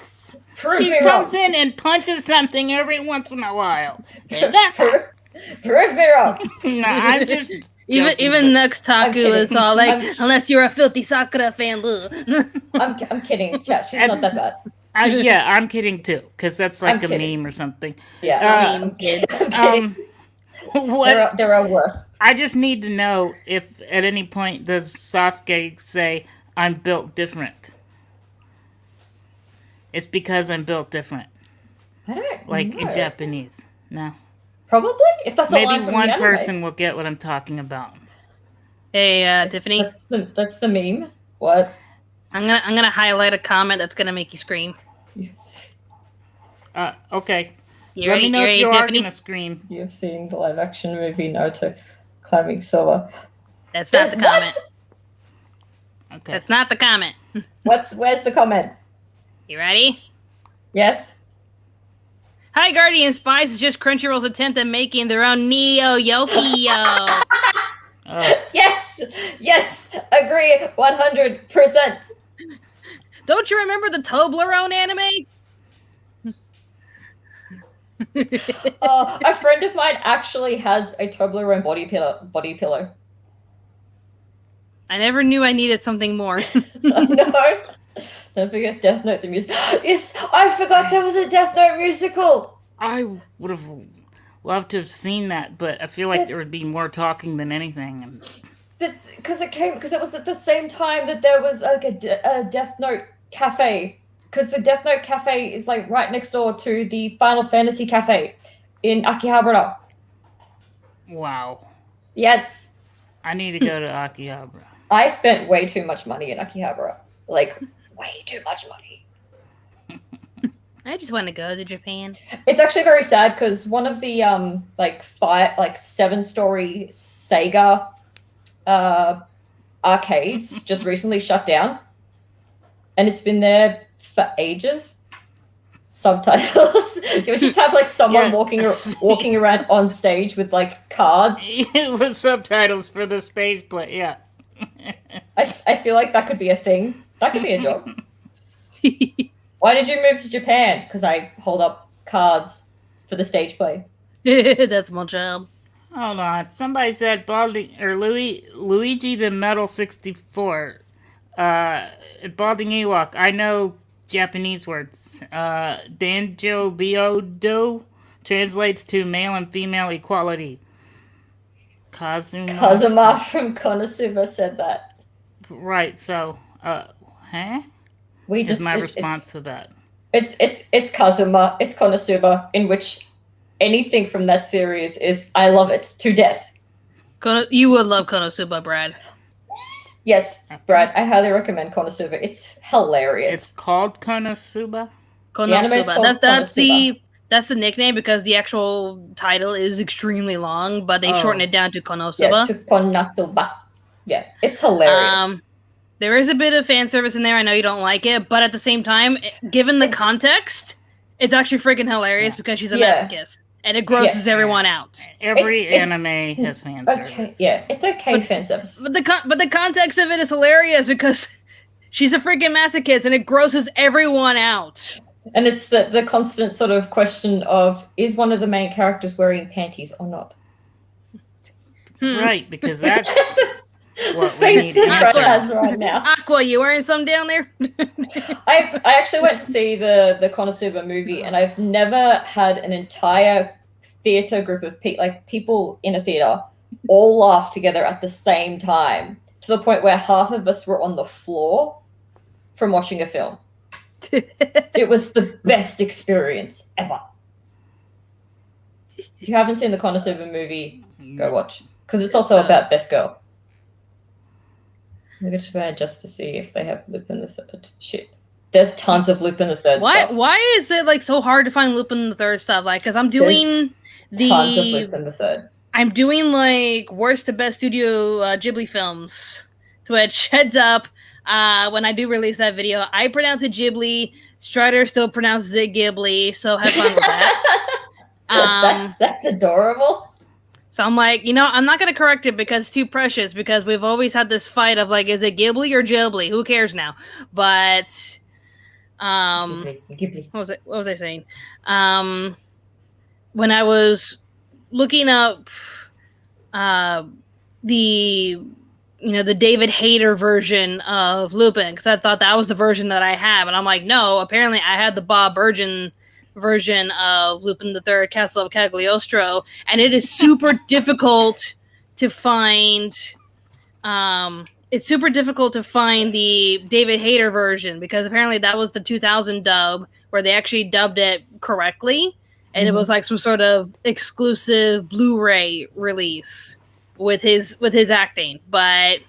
She comes in and punches something every once in a while. That's her. Prove me wrong. No, I'm just... Even Nux Taku is all like, unless you're a filthy Sakura fan. I'm kidding, chat. She's not that bad. I'm kidding too, because that's like a meme or something. Yeah, meme kids. There are worse. I just need to know if at any point does Sasuke say, "I'm built different." It's because I'm built different. I don't know. In Japanese. No. Probably, if that's maybe a line from one the anime. person will get what I'm talking about. Hey, Tiffany. That's the meme. What? I'm gonna highlight a comment that's gonna make you scream. Okay. Let me know if you are gonna scream. You've seen the live action movie Naruto climbing Sova. That's not the comment. Okay. That's not the comment. Where's the comment? You ready? Yes. Hi, Guardian Spies is just Crunchyroll's attempt at making their own Neo Yokio. Yes, agree 100%. Don't you remember the Toblerone anime? A friend of mine actually has a Toblerone body pillow. I never knew I needed something more. No. Don't forget Death Note the music. Yes, I forgot there was a Death Note musical. I would have loved to have seen that, but I feel like there would be more talking than anything. That's because it was at the same time that there was like a Death Note cafe. Because the Death Note cafe is like right next door to the Final Fantasy cafe in Akihabara. Wow. Yes. I need to go to Akihabara. I spent way too much money in Akihabara. Like, way too much money. I just want to go to Japan. It's actually very sad because one of the 7-story Sega arcades just recently shut down, and it's been there for ages. Subtitles. You would just have like someone walking around on stage with like cards. With subtitles for the stage play. Yeah. I feel like that could be a thing. That could be a job. Why did you move to Japan? Because I hold up cards for the stage play. That's my job. Hold on. Somebody said Luigi the Metal 64. Balding Ewok. I know Japanese words. Danjo Biodo translates to male and female equality. Kazuma from Konosuba said that. Right, so, huh? Is my response to that. It's Kazuma, it's Konosuba, in which anything from that series I love it to death. You would love Konosuba, Brad. Yes, Brad, I highly recommend Konosuba. It's hilarious. It's called Konosuba? Konosuba. That's the nickname because the actual title is extremely long, but they shorten it down to Konosuba. Yeah, to Konosuba. Yeah, it's hilarious. There is a bit of fan service in there. I know you don't like it, but at the same time, given the context, it's actually freaking hilarious because she's a masochist. And it grosses everyone out. Every anime has fan service. Okay, yeah, it's okay, fan service. But the context of it is hilarious because she's a freaking masochist and it grosses everyone out. And it's the constant sort of question of, is one of the main characters wearing panties or not? Right, because that's what we need Aqua has right now. Aqua, you wearing some down there? I actually went to see the Konosuba movie, and I've never had an entire theater group of people in a theater all laugh together at the same time, to the point where half of us were on the floor from watching a film. It was the best experience ever. If you haven't seen the Konosuba movie, go watch, because it's also about Best Girl. I'm going to try just to see if they have Lupin the Third. Shit. There's tons of Lupin the Third stuff. Why is it like so hard to find Lupin the Third stuff? Like, because I'm doing tons of Lupin the Third. I'm doing like worst to best Studio Ghibli films. To which, heads up, when I do release that video, I pronounce it Ghibli. Strider still pronounces it Ghibli, so have fun with that. That's adorable. So I'm like, I'm not going to correct it because it's too precious, because we've always had this fight of like, is it Ghibli or Ghibli? Who cares now? But, Ghibli. What was I saying? When I was looking up the David Hayter version of Lupin, because I thought that was the version that I have, and I'm like, no, apparently I had the Bob Bergen version of Lupin the Third, Castle of Cagliostro, and it is super difficult to find. It's super difficult to find the David Hayter version, because apparently that was the 2000 dub where they actually dubbed it correctly, and it was like some sort of exclusive Blu-ray release with his acting. But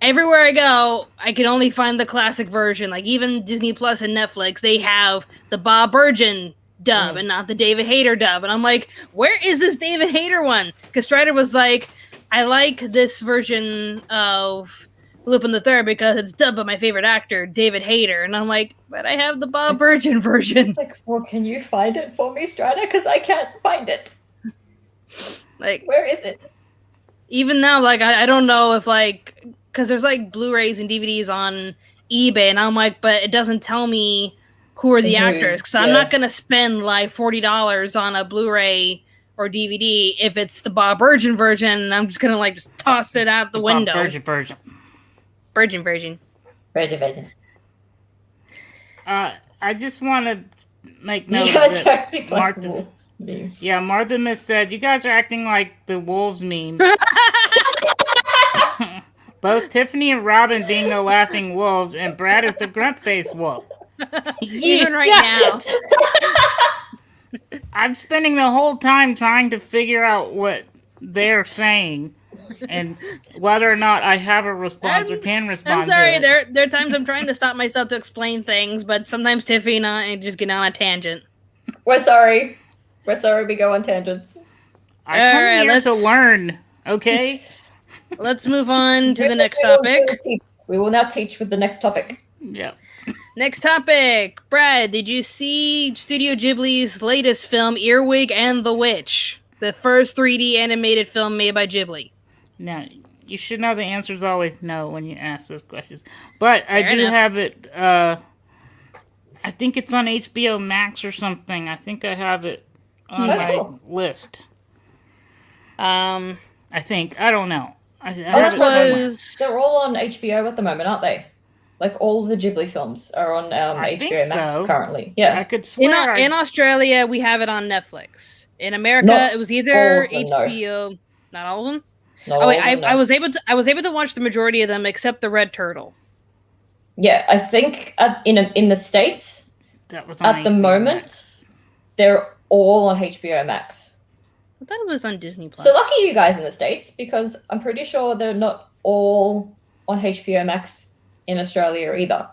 everywhere I go, I can only find the classic version. Like even Disney Plus and Netflix, they have the Bob Bergen dub and not the David Hayter dub. And I'm like, where is this David Hayter one? Because Strider was like, I like this version of Lupin the Third because it's dubbed by my favorite actor, David Hayter. And I'm like, but I have the Bob Bergen version. It's like, well, can you find it for me, Strider? Because I can't find it. Like, where is it? Even now, like, I don't know if, like, because there's, like, Blu-rays and DVDs on eBay, and I'm like, but it doesn't tell me who are the actors, because I'm not going to spend, like, $40 on a Blu-ray or DVD if it's the Bob Bergen version, and I'm just going to, like, just toss it out the window. Bob Bergen version. Bergen version. I just want to make note that Martha... Yeah, Martha Miss said, you guys are acting like the wolves meme. Both Tiffany and Robin being the laughing wolves, and Brad is the grunt-faced wolf. Even right now. I'm spending the whole time trying to figure out what they're saying and whether or not I have a response or can respond. I'm sorry, to it. there are times I'm trying to stop myself to explain things, but sometimes Tiffany and I just get on a tangent. We're sorry. We're sorry we go on tangents. I come here to learn, okay? Let's move on to the next topic. We will now teach with the next topic. Yeah. Next topic. Brad, did you see Studio Ghibli's latest film, Earwig and the Witch? The first 3D animated film made by Ghibli. Now, you should know the answer is always no when you ask those questions. But Fair I do enough. have it, I think it's on HBO Max or something. I think I have it on my list. I think. I don't know. They're all on HBO at the moment, aren't they? Like all the Ghibli films are on HBO Max currently. Yeah, I could swear. In Australia, we have it on Netflix. In America, it was either HBO. Not all of them. I was able to watch the majority of them except the Red Turtle. Yeah, I think in the States that was on at the HBO moment Max. they're all on HBO Max. I thought it was on Disney Plus. So lucky you guys in the States, because I'm pretty sure they're not all on HBO Max in Australia either.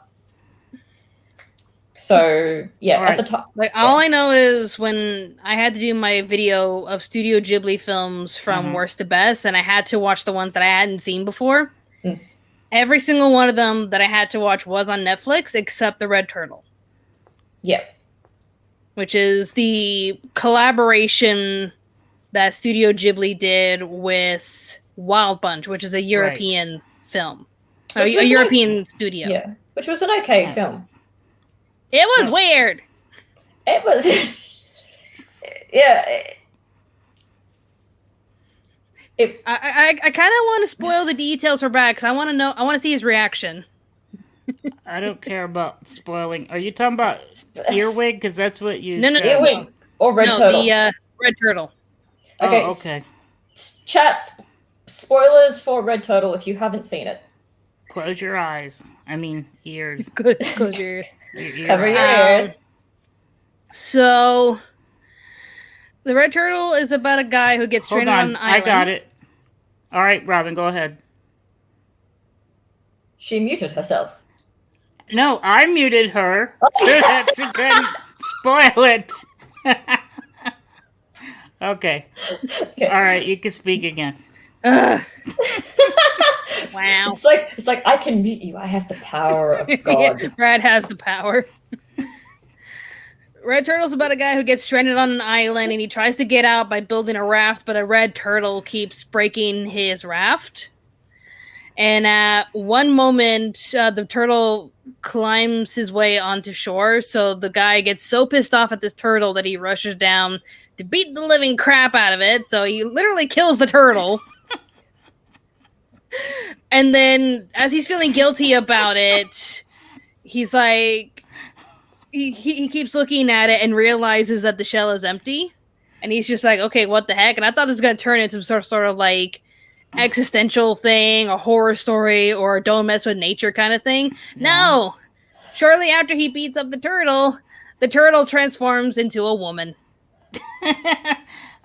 So yeah, right. at the top. Like all I know is when I had to do my video of Studio Ghibli films from worst to best, and I had to watch the ones that I hadn't seen before. Every single one of them that I had to watch was on Netflix, except The Red Turtle. Yeah. Which is the collaboration that Studio Ghibli did with Wild Bunch, which is a European film. A European studio. Yeah. Which was an okay film. It was weird. It was... yeah. I kind of want to spoil the details for Brad, because I want to see his reaction. I don't care about spoiling. Are you talking about Earwig? Because that's what you said. No, Earwig or Red Turtle. The Red Turtle. Okay. Oh, okay. Chat, spoilers for Red Turtle if you haven't seen it. Close your eyes. I mean, ears. Close your ears. Cover your ears. So, The Red Turtle is about a guy who gets stranded on an island. I got it. All right, Robin, go ahead. She muted herself. No, I muted her so that she couldn't spoil it. Okay. All right, you can speak again. Wow. It's like I can mute you. I have the power of God. Yeah, Brad has the power. Red Turtle's about a guy who gets stranded on an island, and he tries to get out by building a raft, but a red turtle keeps breaking his raft. And at one moment, the turtle climbs his way onto shore, so the guy gets so pissed off at this turtle that he rushes down to beat the living crap out of it, so he literally kills the turtle. And then, as he's feeling guilty about it, he's like... He keeps looking at it and realizes that the shell is empty. And he's just like, okay, what the heck? And I thought this was going to turn into some sort of like existential thing, a horror story, or a don't mess with nature kind of thing. Yeah. No! Shortly after he beats up the turtle transforms into a woman.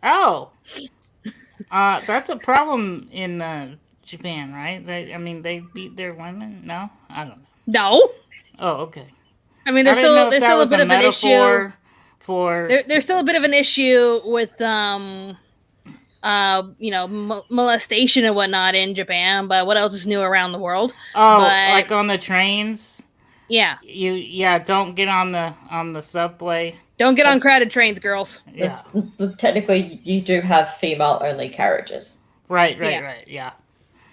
Oh. That's a problem in Japan, right? They beat their women? No? I don't know. No! Oh, okay. I mean, there's still a bit of an issue for there's still a bit of an issue with molestation and whatnot in Japan, but what else is new around the world? Oh, like on the trains? Yeah. Don't get on the subway. Don't get on crowded trains, girls. Yeah. Technically, you do have female-only carriages. Right, yeah.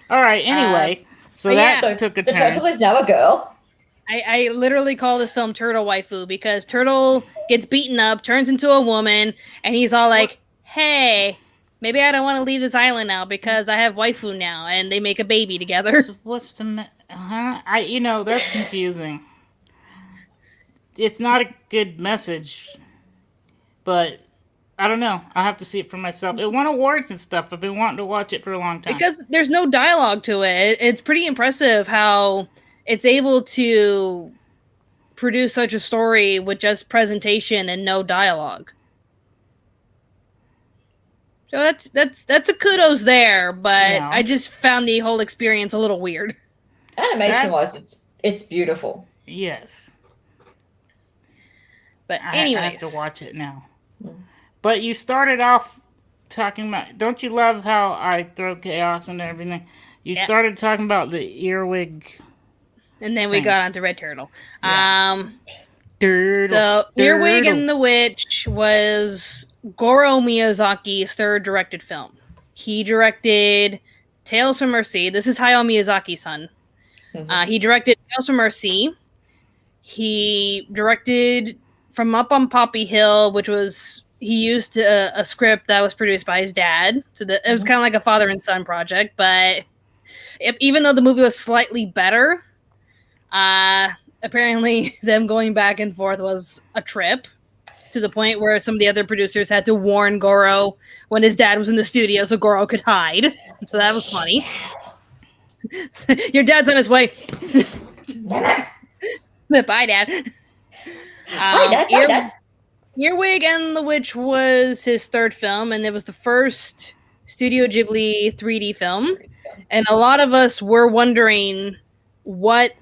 All right, anyway. So that took a turn. The turtle is now a girl. I literally call this film Turtle Waifu because Turtle gets beaten up, turns into a woman, and he's all like, hey, maybe I don't want to leave this island now because I have waifu now, and they make a baby together. So what's the... that's confusing. It's not a good message, but I don't know. I'll have to see it for myself. It won awards and stuff. I've been wanting to watch it for a long time. Because there's no dialogue to it. It's pretty impressive how... it's able to produce such a story with just presentation and no dialogue. So that's a kudos there, but I just found the whole experience a little weird. Animation-wise, it's beautiful. Yes. But anyways. I have to watch it now. But you started off talking about... Don't you love how I throw chaos and everything? You started talking about the Earwig... And then we got onto Red Turtle. Yeah. Earwig and the Witch was Goro Miyazaki's third directed film. He directed Tales from Mercy. This is Hayao Miyazaki's son. Mm-hmm. He directed Tales from Mercy. He directed From Up on Poppy Hill, which was... He used a script that was produced by his dad. So it was kind of like a father and son project. But even though the movie was slightly better... apparently them going back and forth was a trip to the point where some of the other producers had to warn Goro when his dad was in the studio so Goro could hide. So that was funny. Your dad's on his way. Bye, Dad. Bye, Dad. Earwig and the Witch was his third film, and it was the first Studio Ghibli 3D film. And a lot of us were wondering what,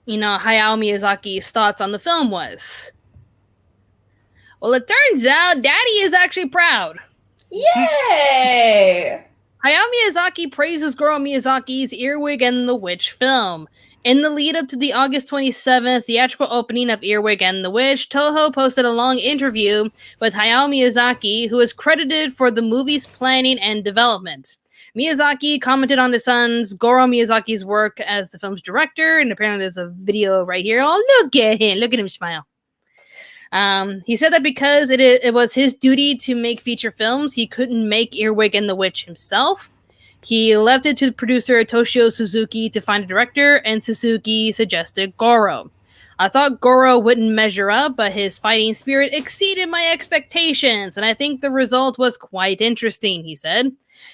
Hayao Miyazaki's thoughts on the film was. Well, it turns out Daddy is actually proud. Yay! Hayao Miyazaki praises Goro Miyazaki's Earwig and the Witch film. In the lead up to the August 27th theatrical opening of Earwig and the Witch, Toho posted a long interview with Hayao Miyazaki, who is credited for the movie's planning and development. Miyazaki commented on his son's Goro Miyazaki's work as the film's director, and apparently there's a video right here. Oh, look at him smile. He said that because it was his duty to make feature films, he couldn't make Earwig and the Witch himself. He left it to producer Toshio Suzuki to find a director, and Suzuki suggested Goro. I thought Goro wouldn't measure up, but his fighting spirit exceeded my expectations, and I think the result was quite interesting, he said.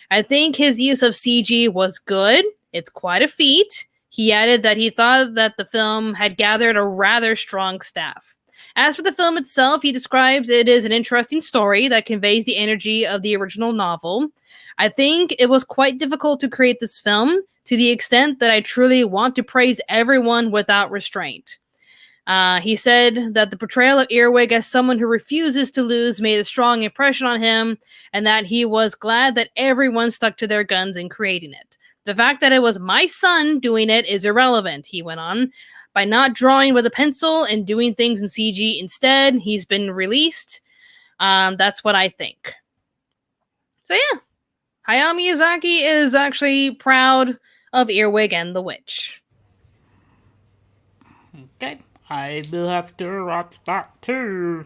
I think his use of CG was good. It's quite a feat. He added that he thought that the film had gathered a rather strong staff. As for the film itself, he describes it as an interesting story that conveys the energy of the original novel. I think it was quite difficult to create this film to the extent that I truly want to praise everyone without restraint. He said that the portrayal of Earwig as someone who refuses to lose made a strong impression on him, and that he was glad that everyone stuck to their guns in creating it. The fact that it was my son doing it is irrelevant, he went on. By not drawing with a pencil and doing things in CG instead, he's been released. That's what I think. So yeah, Hayao Miyazaki is actually proud of Earwig and the Witch. Okay, I will have to watch that too.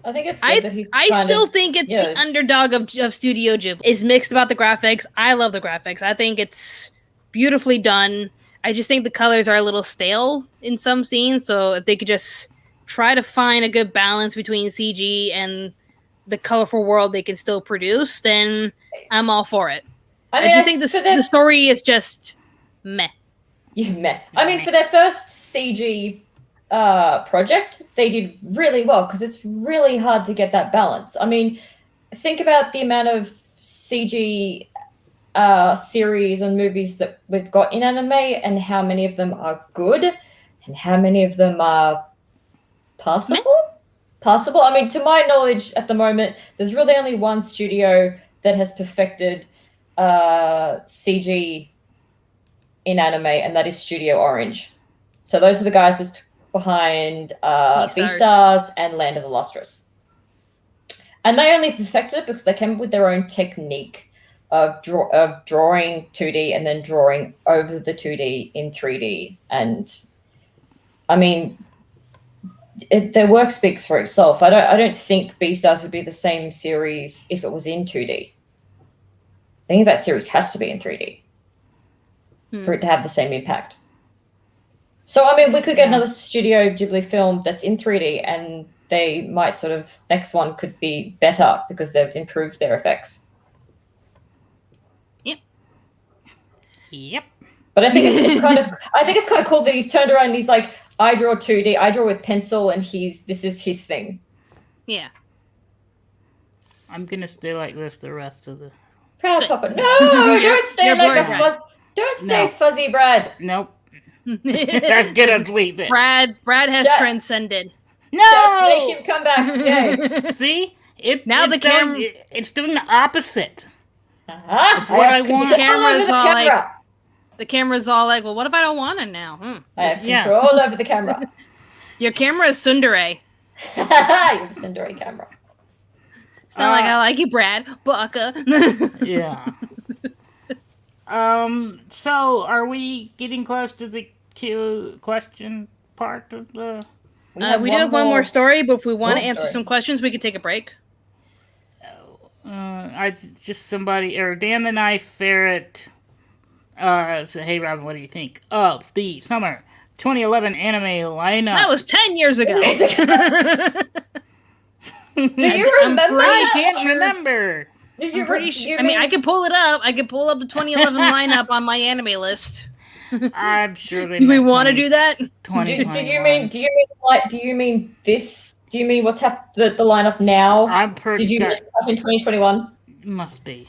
I think it's good that he's. I still think it's the underdog of Studio Ghibli. It's mixed about the graphics. I love the graphics. I think it's beautifully done. I just think the colors are a little stale in some scenes, so if they could just try to find a good balance between CG and the colorful world they can still produce, then I'm all for it. I just think the story is just meh. Yeah, meh. I mean, for their first CG project, they did really well, because it's really hard to get that balance. I mean, think about the amount of CG series and movies that we've got in anime, and how many of them are good and how many of them are passable. I mean, to my knowledge at the moment, there's really only one studio that has perfected CG in anime, and that is Studio Orange. So those are the guys behind Beastars and Land of the Lustrous, and they only perfected it because they came up with their own technique of drawing 2D and then drawing over the 2D in 3D. And I mean, their work speaks for itself. I don't think Beastars would be the same series if it was in 2D. I think that series has to be in 3D for it to have the same impact. So I mean, we could get another Studio Ghibli film that's in 3D, and they might next one could be better because they've improved their effects. Yep. But I think it's kind of cool that he's turned around and he's like, I draw 2D, I draw with pencil, and this is his thing. Yeah. I'm gonna stay like this the rest of the. Proud Papa. No, don't stay like a fuzz. Don't stay fuzzy, Brad. Nope. I'm gonna leave it. Brad has transcended. No. Make him come back. Yay. See, it's doing the opposite. Uh-huh. What I want. The camera's all like, well, what if I don't want it now? I have control over the camera. Your camera is tsundere. You have a tsundere camera. It's not like I like you, Brad. Baka. Yeah. So, are we getting close to the question part of the... We do have one more story, but if we want to answer some questions, we could take a break. Somebody, or Dan the Knife Ferret, so, hey, Robin, what do you think of the summer 2011 anime lineup? That was 10 years ago. Do you remember? I can't remember. I'm pretty sure. I mean, I can pull it up. I can pull up the 2011 lineup on my anime list. I'm sure they. Do we want to do that? Do you mean the do you mean this? Do you mean what's the lineup now? I'm pretty. Did you mention up in 2021? Must be.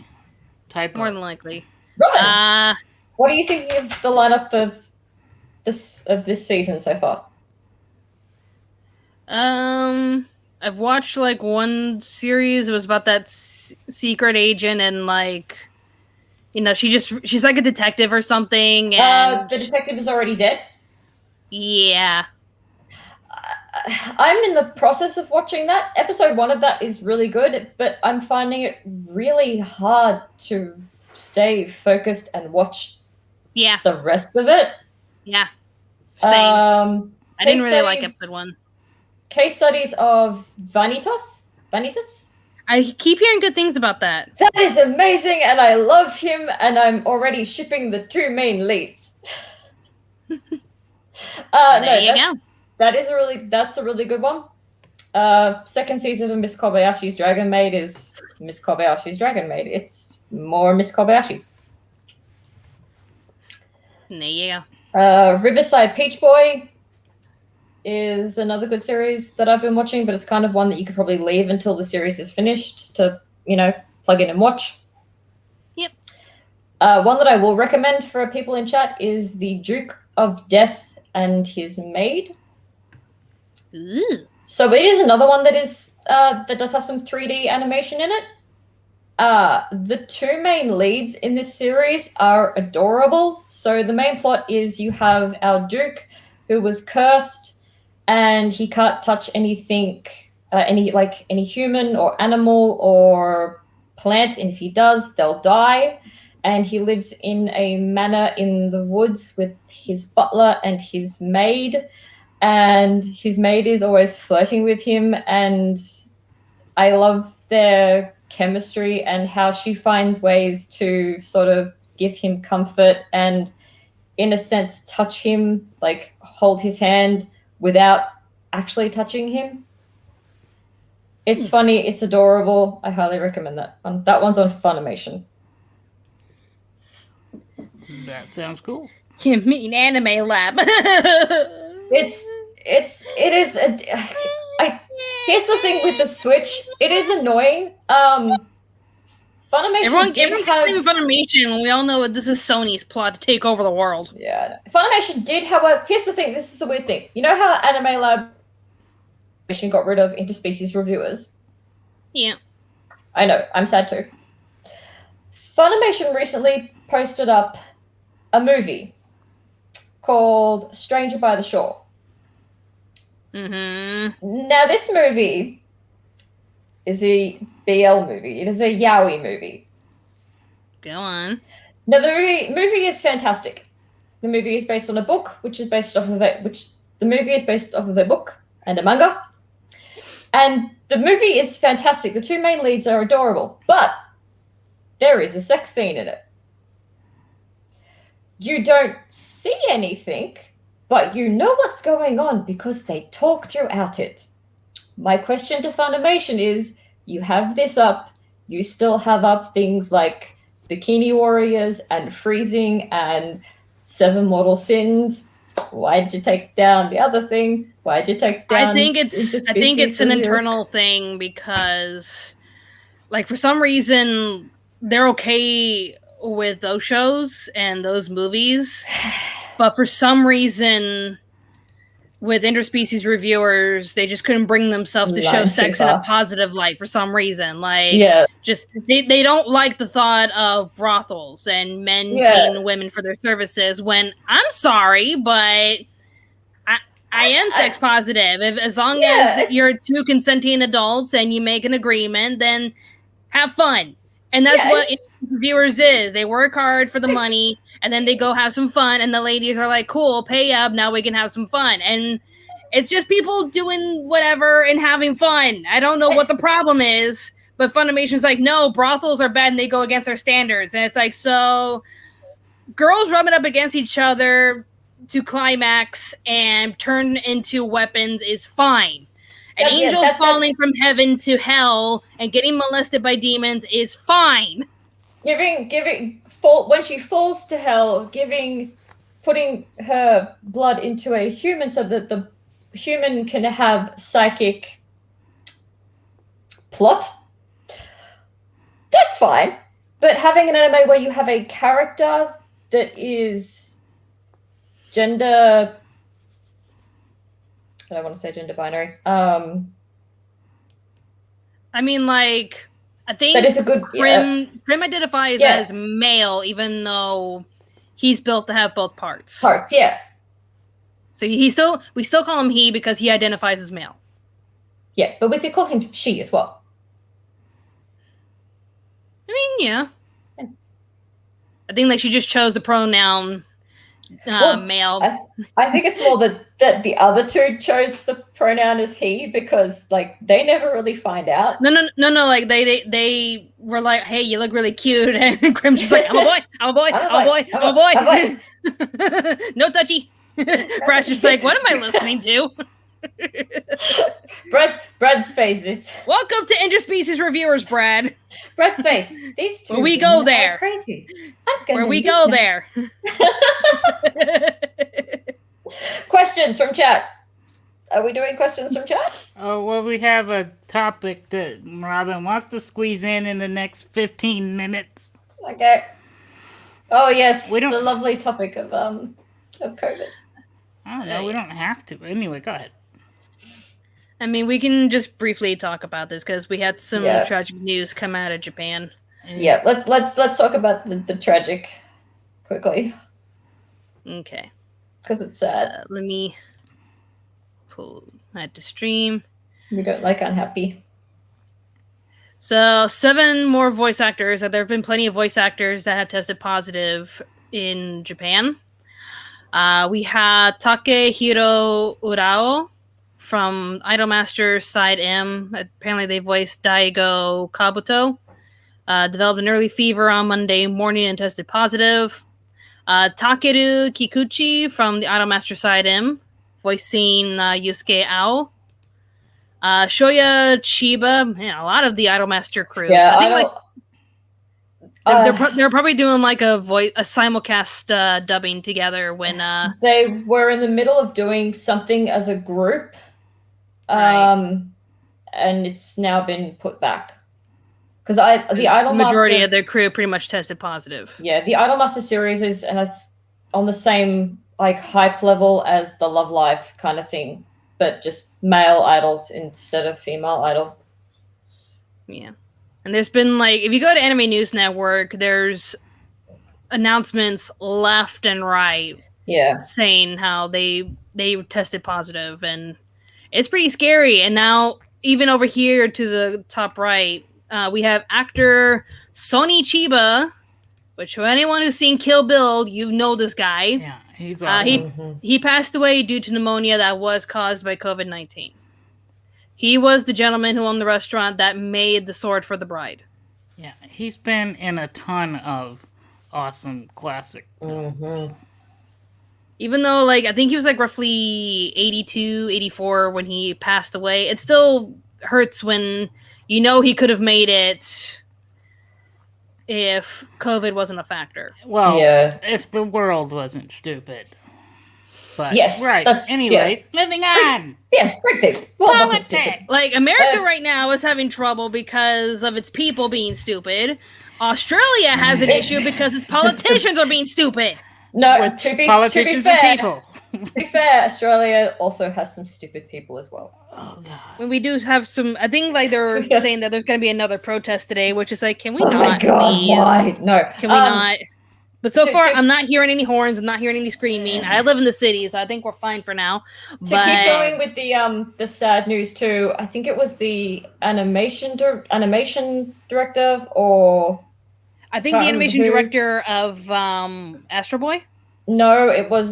Typo. More than likely. Right. What are you thinking of the lineup of this season so far? I've watched like one series. It was about that secret agent, and like, you know, she's like a detective or something. And the detective is already dead. Yeah. I'm in the process of watching that. Episode 1 of that is really good, but I'm finding it really hard to stay focused and watch the rest of it. Yeah. Same. I didn't really like episode 1. Case studies of Vanitas? I keep hearing good things about that. That is amazing, and I love him, and I'm already shipping the 2 main leads. There you go. That's a really good one. Second season of Miss Kobayashi's Dragon Maid is Miss Kobayashi's Dragon Maid. It's more Miss Kobayashi. There you go. Riverside Peach Boy is another good series that I've been watching, but it's kind of one that you could probably leave until the series is finished to, plug in and watch. Yep. One that I will recommend for people in chat is The Duke of Death and His Maid. Ooh. So it is another one that is that does have some 3D animation in it. The 2 main leads in this series are adorable. So the main plot is you have our Duke, who was cursed, and he can't touch anything, any human or animal or plant. And if he does, they'll die. And he lives in a manor in the woods with his butler and his maid. And his maid is always flirting with him, and I love their chemistry and how she finds ways to sort of give him comfort and, in a sense, touch him, like hold his hand without actually touching him. It's funny, it's adorable. I highly recommend that one. That one's on Funimation. That sounds cool. You mean Anime Lab? It is. Here's the thing with the Switch. It is annoying. Funimation. Everyone have Funimation when we all know this is Sony's plot to take over the world. Yeah, Funimation did. However, here's the thing. This is the weird thing. You know how Anime Lab got rid of interspecies reviewers? Yeah. I know. I'm sad too. Funimation recently posted up a movie called Stranger by the Shore. Mm-hmm. Now, this movie is a BL movie. It is a yaoi movie. Go on. Now, the movie is fantastic. The movie is based on a book, the movie is based off of a book and a manga. And the movie is fantastic. The 2 main leads are adorable, but there is a sex scene in it. You don't see anything, but you know what's going on because they talk throughout it. My question to Funimation is, you have this up, you still have up things like Bikini Warriors and Freezing and 7 Mortal Sins. Why'd you take down the other thing? Why'd you take down... I think it's an internal thing because, like, for some reason, they're okay with those shows and those movies, but for some reason with interspecies reviewers they just couldn't bring themselves to show sex in a positive light for some reason. Just they don't like the thought of brothels and men paying women for their services, when I'm sorry, but I am sex positive. As long as you're 2 consenting adults and you make an agreement, then have fun. And that's what viewers is. They work hard for the money, and then they go have some fun, and the ladies are like, cool, pay up, now we can have some fun. And it's just people doing whatever and having fun. I don't know what the problem is, but Funimation's like, no, brothels are bad and they go against our standards. And it's like, so girls rubbing up against each other to climax and turn into weapons is fine. An angel falling from heaven to hell and getting molested by demons is fine. When she falls to hell, putting her blood into a human so that human can have psychic plot, that's fine. But having an anime where you have a character that is gender, I don't want to say gender binary. I mean, like, I think that is a good Prim identifies as male, even though he's built to have both parts. Yeah. So we still call him he because he identifies as male. Yeah, but we could call him she as well. I mean, yeah. I think like she just chose the pronoun male. I think it's more that the other two chose the pronoun as he because like they never really find out. No. Like they were like, "Hey, you look really cute," and Grim's just like, "I'm a boy. I'm a boy. I'm a boy. I'm a boy. I'm a boy." No touchy. Brad's just like, "What am I listening to?" Brad's face is. Welcome to Interspecies Reviewers, Brad. Brad's face. These two. Where we go there. Crazy. Where we go there. Questions from chat. Are we doing questions from chat? Oh, well, we have a topic that Robin wants to squeeze in the next 15 minutes. Okay. Oh yes, the lovely topic of COVID. I don't know. We don't have to. But anyway, go ahead. I mean, we can just briefly talk about this because we had some tragic news come out of Japan. Yeah, let's talk about the tragic quickly. Okay. Because it's sad. Let me pull that to stream. We don't like unhappy. So 7 more voice actors. There have been plenty of voice actors that have tested positive in Japan. We had Takehiro Urao from Idolmaster Side M. Apparently they voiced Daigo Kabuto. Developed an early fever on Monday morning and tested positive. Takeru Kikuchi from the Idolmaster Side M, voicing Yusuke Ao. Shoya Chiba, man, a lot of the Idolmaster crew. Yeah, I think they're probably doing like a simulcast dubbing together when they were in the middle of doing something as a group, and it's now been put back because the Idolmaster majority of their crew pretty much tested positive. Yeah, the Idolmaster series is on the same like hype level as the Love Live kind of thing, but just male idols instead of female idol. Yeah. And there's been like, if you go to Anime News Network, there's announcements left and right, saying how they tested positive, and it's pretty scary. And now, even over here to the top right, we have actor Sony Chiba, which for anyone who's seen Kill Bill, you know this guy. Yeah, he's awesome. He passed away due to pneumonia that was caused by COVID-19. He was the gentleman who owned the restaurant that made the sword for the bride. Yeah, he's been in a ton of awesome classic. Mm-hmm. Even though, like, I think he was, like, roughly 82, 84 when he passed away, it still hurts when you know he could have made it if COVID wasn't a factor. Well, if the world wasn't stupid. But, yes. Right. Anyways, moving on. Yes, perfect. Politics. Like, America right now is having trouble because of its people being stupid. Australia has an issue because its politicians are being stupid. No, to be fair, people. To be fair, Australia also has some stupid people as well. Oh, God. When we do have some, I think like they're saying that there's going to be another protest today, which is like, can we not? My God, please? why? No. Can we not? But so far, I'm not hearing any horns. I'm not hearing any screaming. I live in the city, so I think we're fine for now. To keep going with the sad news too, I think it was the animation director, or I think the animation director of Astro Boy. No, it was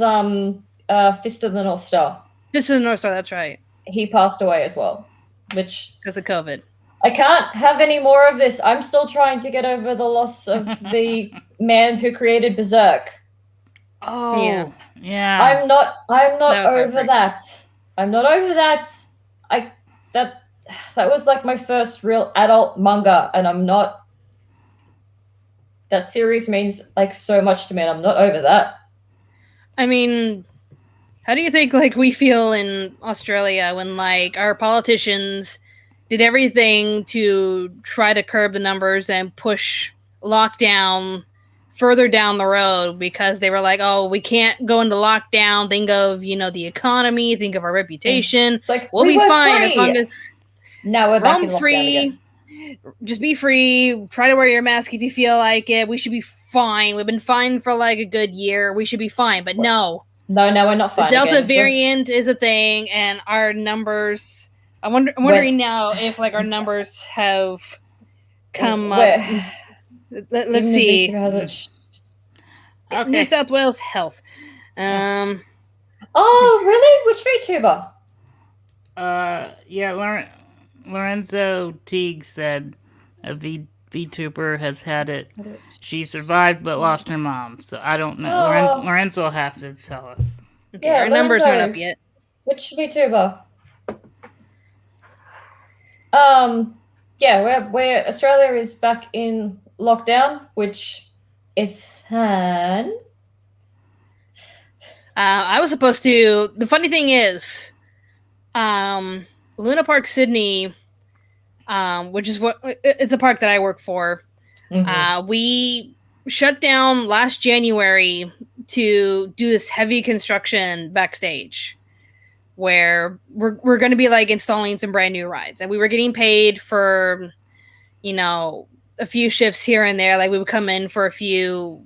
Fist of the North Star. Fist of the North Star. That's right. He passed away as well, which because of COVID. I can't have any more of this. I'm still trying to get over the loss of the man who created Berserk. Oh, yeah. I'm not over that. I'm not over that. That was like my first real adult manga, and I'm not. That series means like so much to me, and I'm not over that. I mean, How do you think like we feel in Australia when like our politicians did everything to try to curb the numbers and push lockdown further down the road because they were like, oh, we can't go into lockdown. Think of, the economy, think of our reputation. Like, we'll be fine free. as long as now we're back in lockdown free. Again. Just be free. Try to wear your mask if you feel like it. We should be fine. We've been fine for like a good year. We should be fine. But no. No, we're not fine. The Delta variant is a thing, and our numbers. I'm wondering now if like our numbers have come up. Let's see. Okay. New South Wales Health. Oh, really? Which VTuber? Yeah, Lorenzo Teague said a VTuber has had it. She survived but lost her mom. So I don't know. Lorenzo will have to tell us. Okay, yeah, our numbers aren't up yet. Which VTuber? Yeah, where Australia is back in lockdown, which is fun. I was supposed to. The funny thing is, Luna Park Sydney, which is it's a park that I work for. Mm-hmm. We shut down last January to do this heavy construction backstage, where we're going to be like installing some brand new rides, and we were getting paid for, a few shifts here and there. Like we would come in for a few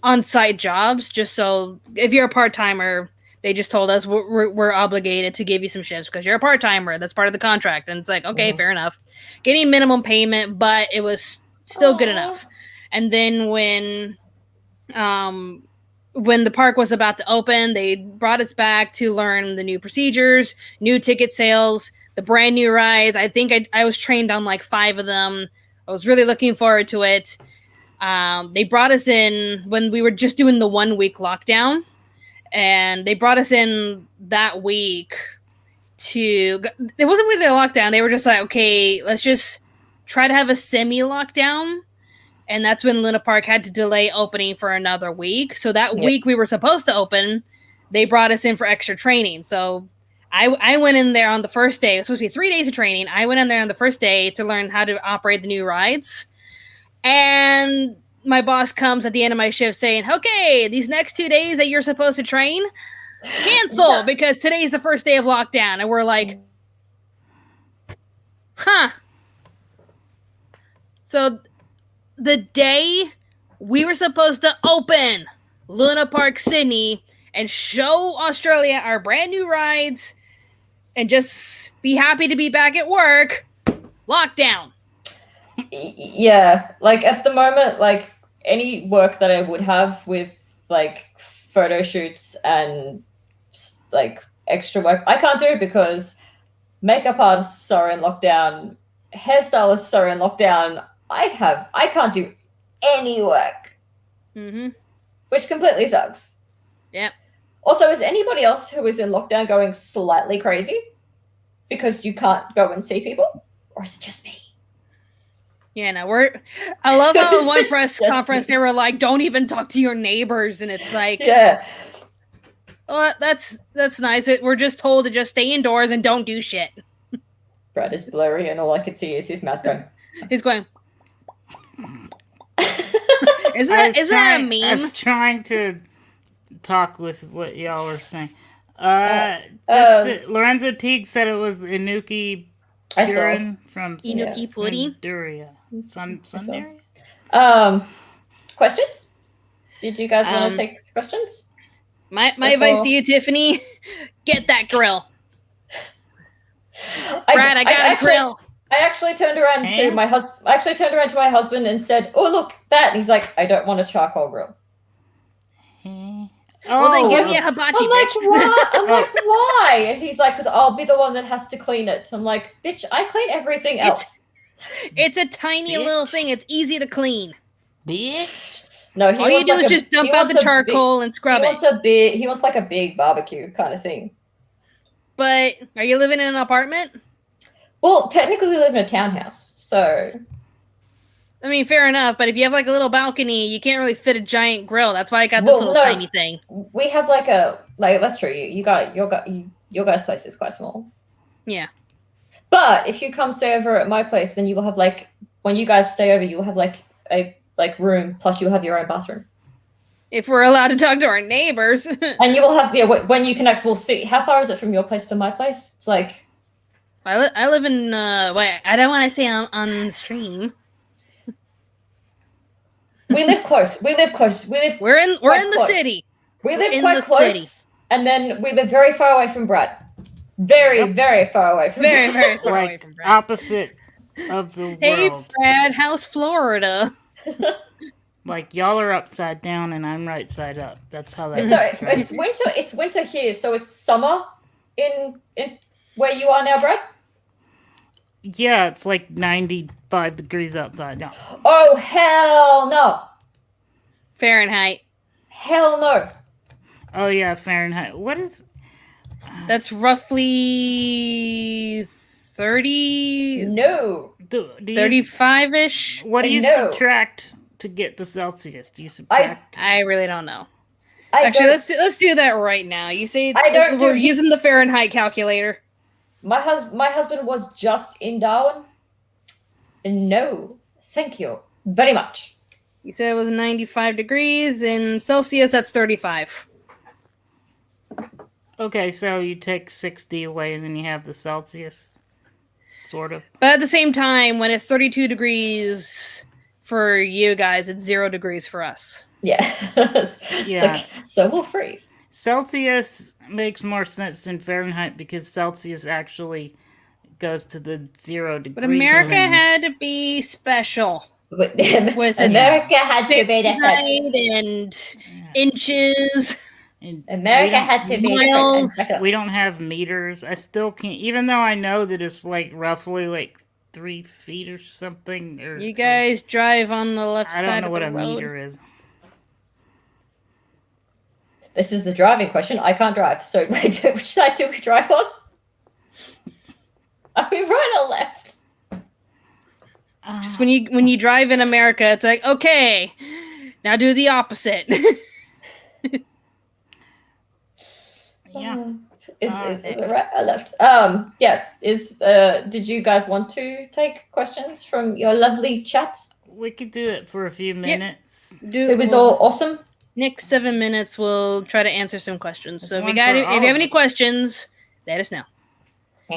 on-site jobs, just so if you're a part-timer, they just told us we're obligated to give you some shifts because you're a part-timer. That's part of the contract. And it's like, okay, fair enough. Getting minimum payment, but it was still good enough. And then when the park was about to open, they brought us back to learn the new procedures, new ticket sales, the brand new rides. I think I was trained on like 5 of them. I was really looking forward to it. They brought us in when we were just doing the 1 week lockdown. And they brought us in that week it wasn't really a lockdown. They were just like, okay, let's just try to have a semi-lockdown. And that's when Luna Park had to delay opening for another week. So that week we were supposed to open, they brought us in for extra training. So I went in there on the first day. It was supposed to be 3 days of training. I went in there on the first day to learn how to operate the new rides. And my boss comes at the end of my shift saying, okay, these next 2 days that you're supposed to train, cancel because today's the first day of lockdown. And we're like, huh. So the day we were supposed to open Luna Park Sydney and show Australia our brand new rides and just be happy to be back at work, lockdown. Yeah, like at the moment, like any work that I would have with like photo shoots and like extra work, I can't do because makeup artists are in lockdown, hairstylists are in lockdown. I can't do any work, which completely sucks. Yeah. Also, is anybody else who is in lockdown going slightly crazy because you can't go and see people, or is it just me? Yeah, no, I love how in one press conference they were like, don't even talk to your neighbors. And it's like, yeah, well, that's nice. We're just told to just stay indoors and don't do shit. Brad is blurry and all I can see is his mouth going. He's going. Isn't that a meme? I was trying to talk with what y'all were saying. Lorenzo Teague said it was Inuki Purin from Inuki Pudding. Sundaria. Questions? Did you guys want to take questions? My advice to you, Tiffany, get that grill. Brad, I got a grill. I actually turned around to my husband and said, "Oh, look that!" And he's like, "I don't want a charcoal grill." Well, then give me a hibachi, bitch. I'm like, why? And he's like, because I'll be the one that has to clean it. I'm like, bitch, I clean everything else. It's a tiny little thing. It's easy to clean. Bitch. No, all you do is just dump out the charcoal and scrub it. He wants like a big barbecue kind of thing. But are you living in an apartment? Well, technically we live in a townhouse, so I mean, fair enough, but if you have like a little balcony, you can't really fit a giant grill. That's why I got this little tiny thing. We have that's true. Your guys' place is quite small. Yeah. But if you come stay over at my place, then you will have when you guys stay over, you will have a room, plus you'll have your own bathroom. If we're allowed to talk to our neighbors. And you will have, when you connect, we'll see. How far is it from your place to my place? It's like... I live in, I don't want to say on the stream. We live close. We're in the city. We live quite close. And then we live very far away from Brad. Very far away from Brad. Very far away from Brad. Opposite of the Hey, world. Brad, how's Florida? Like, y'all are upside down and I'm right side up. That's how that works. So right? It's winter here, so it's summer in where you are now, Brad? Yeah, it's like 95 degrees outside now. Oh, hell no. Fahrenheit. Hell no. Oh, yeah, Fahrenheit. What is... That's roughly 30... No. 35-ish? What do you subtract to get to Celsius? Do you subtract? I really don't know. Actually, let's do that right now. You say we're using the Fahrenheit calculator. My husband was just in Darwin. No, thank you very much. You said it was 95 degrees. In Celsius, that's 35. Okay, so you take 60 away and then you have the Celsius. Sort of. But at the same time, when it's 32 degrees for you guys, it's 0 degrees for us. Yeah. Yeah. So we'll freeze. Celsius makes more sense than Fahrenheit because Celsius actually goes to the 0 degrees. But America had to be special. America had to be different. And inches. And America had to be miles. We don't have meters. I still can't, even though I know that it's like roughly 3 feet or something. You guys drive on the left side of the road. I don't know what a meter is. This is the driving question. I can't drive. So which side do we drive on? Are we right or left? Just when you drive in America, it's like, okay, now do the opposite. Yeah. Is it right or left? Yeah. Did you guys want to take questions from your lovely chat? We could do it for a few minutes. It was all awesome. Next 7 minutes, we'll try to answer some questions. So if you have any questions, let us know.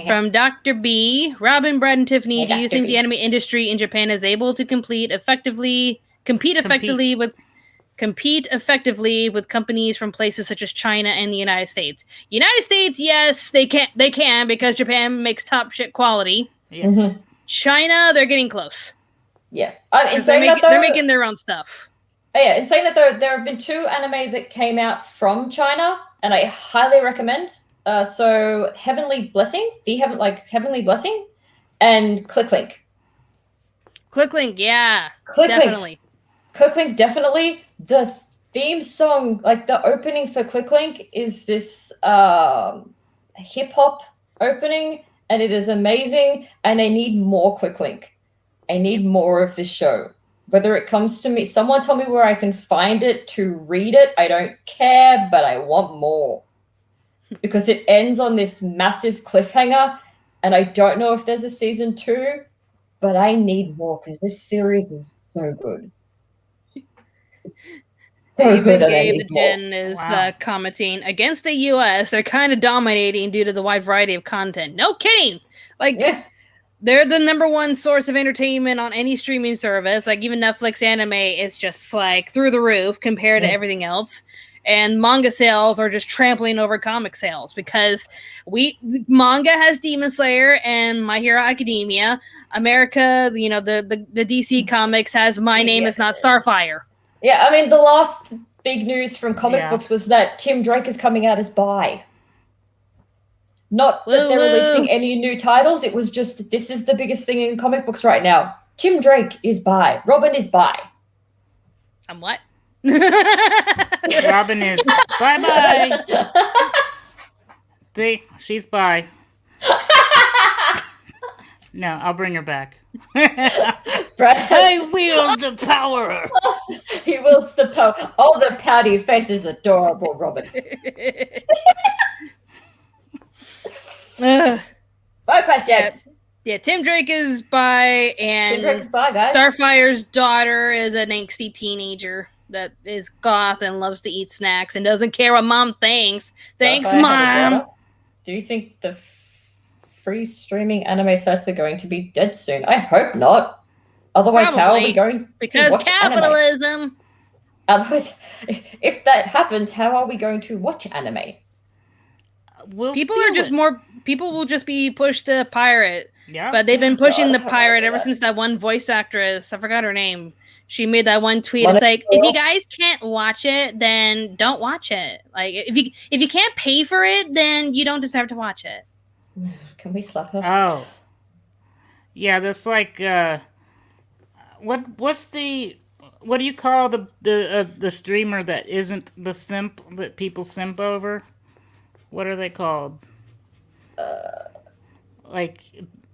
From Dr. B, Robin, Brad, and Tiffany, do you think the anime industry in Japan is able to compete effectively with companies from places such as China and the United States? United States, yes, they can because Japan makes top shit quality. Yeah. Mm-hmm. China, they're getting close. Yeah, they're making their own stuff. Yeah, in saying that there have been 2 anime that came out from China, and I highly recommend. So Heavenly Blessing, Heavenly Blessing, and Clicklink. Clicklink, yeah, definitely. Clicklink, definitely. The theme song, the opening for Clicklink, is this hip hop opening, and it is amazing. And I need more Clicklink. I need more of this show. Whether it comes to me, someone tell me where I can find it to read it. I don't care, but I want more. Because it ends on this massive cliffhanger, and I don't know if there's a season 2, but I need more because this series is so good. Even Gabe Jen is commenting against the US. They're kind of dominating due to the wide variety of content. No kidding. They're the #1 source of entertainment on any streaming service. Even Netflix anime is just through the roof compared to everything else. And manga sales are just trampling over comic sales because manga has Demon Slayer and My Hero Academia. America, the DC Comics has My Name Is Not Starfire. Yeah, I mean, the last big news from comic books was that Tim Drake is coming out as bi. Not that they're releasing any new titles. It was just, this is the biggest thing in comic books right now. Tim Drake is bi. Robin is bi. I'm what? Robin is bye-bye. See, she's bi. No, I'll bring her back. Brad I wield the power. He wields the power. Oh, the pouty face is adorable, Robin. More questions. Yeah, Tim Drake is bi, and Tim Drake is bi, guys. Starfire's daughter is an angsty teenager that is goth and loves to eat snacks and doesn't care what mom thinks. Thanks, Mom. Do you think the free streaming anime sites are going to be dead soon? I hope not. Otherwise, Probably, how are we going because to watch capitalism. Anime? Otherwise, if that happens, how are we going to watch anime? People will just be pushed to pirate. Yeah. But they've been pushing the pirate ever since that one voice actress, I forgot her name. She made that one tweet. It's like, if you guys can't watch it, then don't watch it. Like, if you can't pay for it, then you don't deserve to watch it. Can we slap her? Oh. Yeah, that's like what do you call the streamer that isn't the simp that people simp over? What are they called? Like,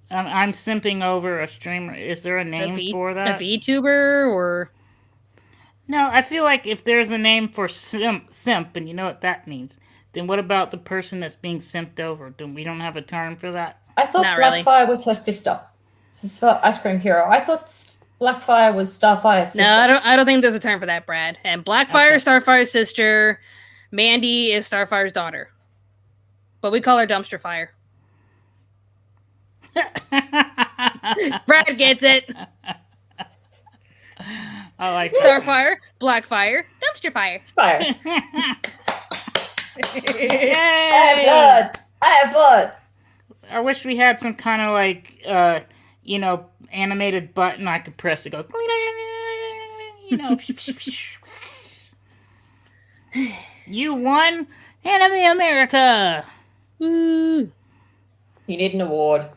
I'm simping over a streamer. Is there a name for that? A VTuber or? No, I feel like if there's a name for simp, and you know what that means, then what about the person that's being simped over? We don't have a term for that? I thought Blackfire was her sister. This is for Ice Cream Hero. I thought Blackfire was Starfire's sister. No, I don't think there's a term for that, Brad. And Blackfire is Starfire's sister. Mandy is Starfire's daughter. But we call her Dumpster Fire. Brad gets it. I like Starfire, Blackfire, Dumpster Fire. Fire. Yay! I have blood. I wish we had some kind of like, animated button I could press to go, You won Anime America. Woo. You need an award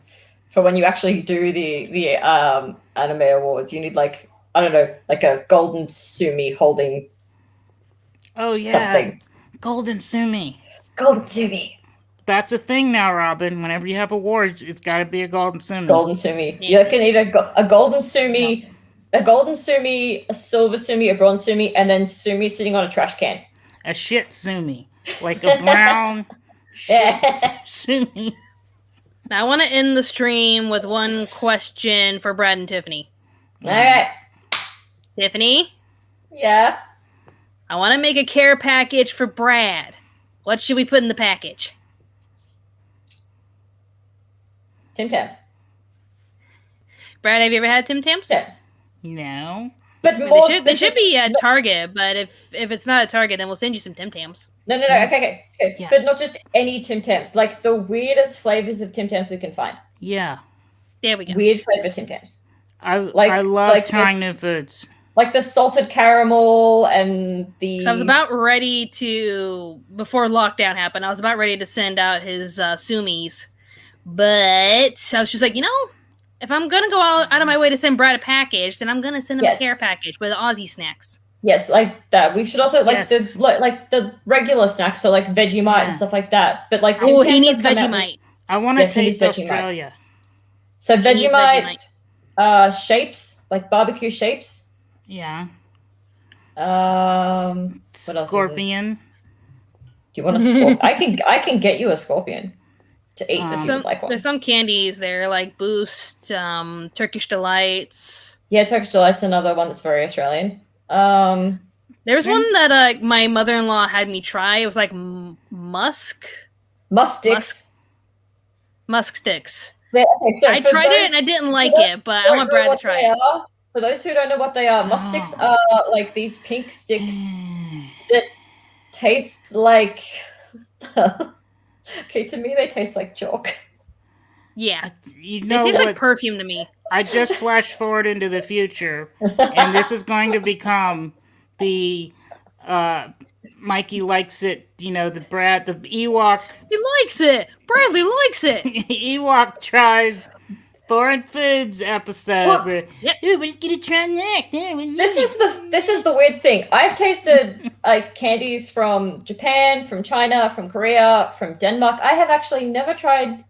for when you actually do the anime awards. You need like, I don't know, like a golden sumi holding. Oh yeah, something. Golden sumi. Golden sumi. That's a thing now, Robin. Whenever you have awards, it's got to be a golden sumi. Golden sumi. Yeah. You can need a golden sumi, a golden sumi, a silver sumi, a bronze sumi, and then sumi sitting on a trash can. A shit sumi, like a brown shit sumi. Now I want to end the stream with one question for Brad and Tiffany. All right. Tiffany? Yeah? I want to make a care package for Brad. What should we put in the package? Tim Tams. Brad, have you ever had Tim Tams? Tams. No. But they should be at Target, but if it's not at Target, then we'll send you some Tim Tams. No. Okay. Yeah. But not just any Tim Tams. Like the weirdest flavors of Tim Tams we can find. Yeah. There we go. Weird flavor Tim Tams. I love trying new foods. Like the salted caramel and the... So I was about ready to, before lockdown happened, I was about ready to send out his sumis. But I was just like, if I'm going to go out of my way to send Brad a package, then I'm going to send him a care package with Aussie snacks. Yes, like that. We should also the regular snacks, so like Vegemite and stuff like that. But like, he needs Vegemite. I want to taste Australia. So Vegemite, shapes like barbecue shapes. Yeah. What else? Scorpion. Do you want a scorpion? I can get you a scorpion to eat. There's some candies there, like Boost, Turkish Delights. Yeah, Turkish Delights, another one that's very Australian. There's one that my mother-in-law had me try. It was like musk sticks. Yeah, okay, so I tried it and I didn't like it, but I want Brad to try it. For those who don't know what they are, musk sticks are like these pink sticks that taste like... Okay, to me they taste like chalk. Yeah. They taste like perfume to me. I just flashed forward into the future, and this is going to become the Mikey likes it, the Ewok. He likes it! Bradley likes it! Ewok tries foreign foods episode. Ooh, we're just gonna try next. This is the weird thing. I've tasted like candies from Japan, from China, from Korea, from Denmark. I have actually never tried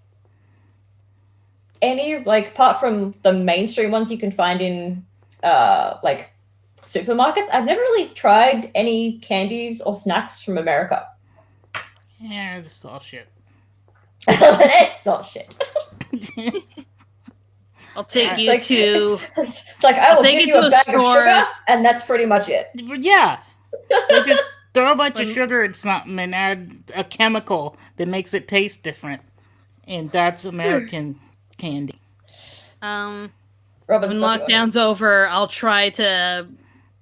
any, like, apart from the mainstream ones you can find in like supermarkets, I've never really tried any candies or snacks from America. Yeah, it's all shit. It's all shit. I'll take you to. It's like I will give you a bag of sugar, and that's pretty much it. Yeah, they just throw a bunch of sugar in something and add a chemical that makes it taste different, and that's American candy. When lockdown's over, I'll try to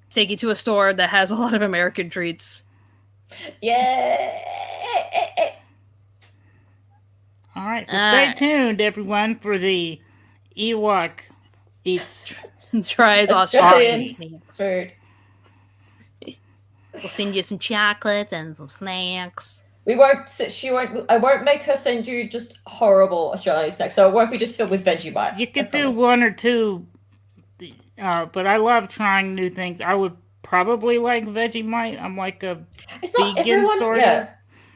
take you to a store that has a lot of American treats. Yeah. All right, so stay tuned, everyone, for the Ewok Eats Tries Australian food. We'll send you some chocolates and some snacks. I won't make her send you just horrible Australian snacks, so it won't be just filled with Vegemite. You could do one or two, but I love trying new things. I would probably like Vegemite. I'm like a vegan sort of.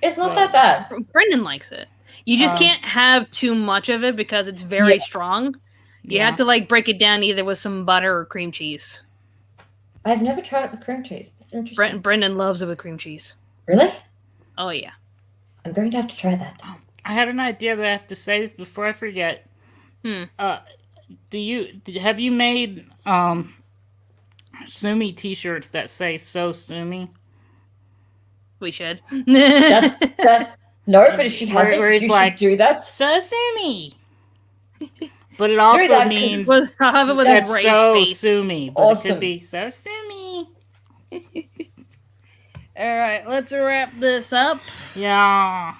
It's not that bad. Brendan likes it. You just can't have too much of it because it's very strong. You have to like break it down either with some butter or cream cheese. I've never tried it with cream cheese. That's interesting. Brendan loves it with cream cheese. Really? Oh yeah. I'm going to have to try that. I had an idea that I have to say this before I forget. Have you made Sumi t-shirts that say "So Sumi"? We should. No, but if she has it, you should do that. So Sumi. But it also means I'll have it with that's his rage so face. Sumi. But it could be so Sumi. Alright, let's wrap this up. Yeah.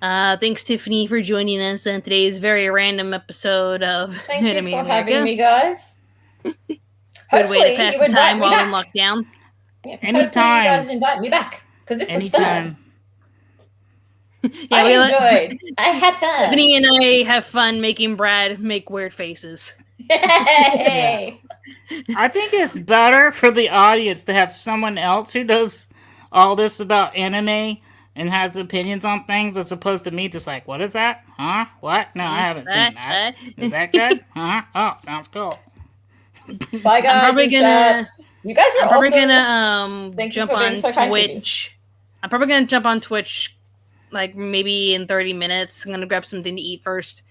Thanks, Tiffany, for joining us on today's very random episode of Thank Anime you for America. having me, guys. Good way to pass the time while in lockdown. Yeah, anytime. You guys invite me back, because this was fun. I enjoyed. I had fun. Tiffany and I have fun making Brad make weird faces. Hey. I think it's better for the audience to have someone else who knows all this about anime and has opinions on things as opposed to me just like, what is that? Huh? What? No, I haven't seen that. Is that good? Huh? Oh, sounds cool. Bye, guys. I'm probably gonna. You guys are probably also gonna jump on Twitch. I'm probably gonna jump on Twitch like maybe in 30 minutes. I'm gonna grab something to eat first.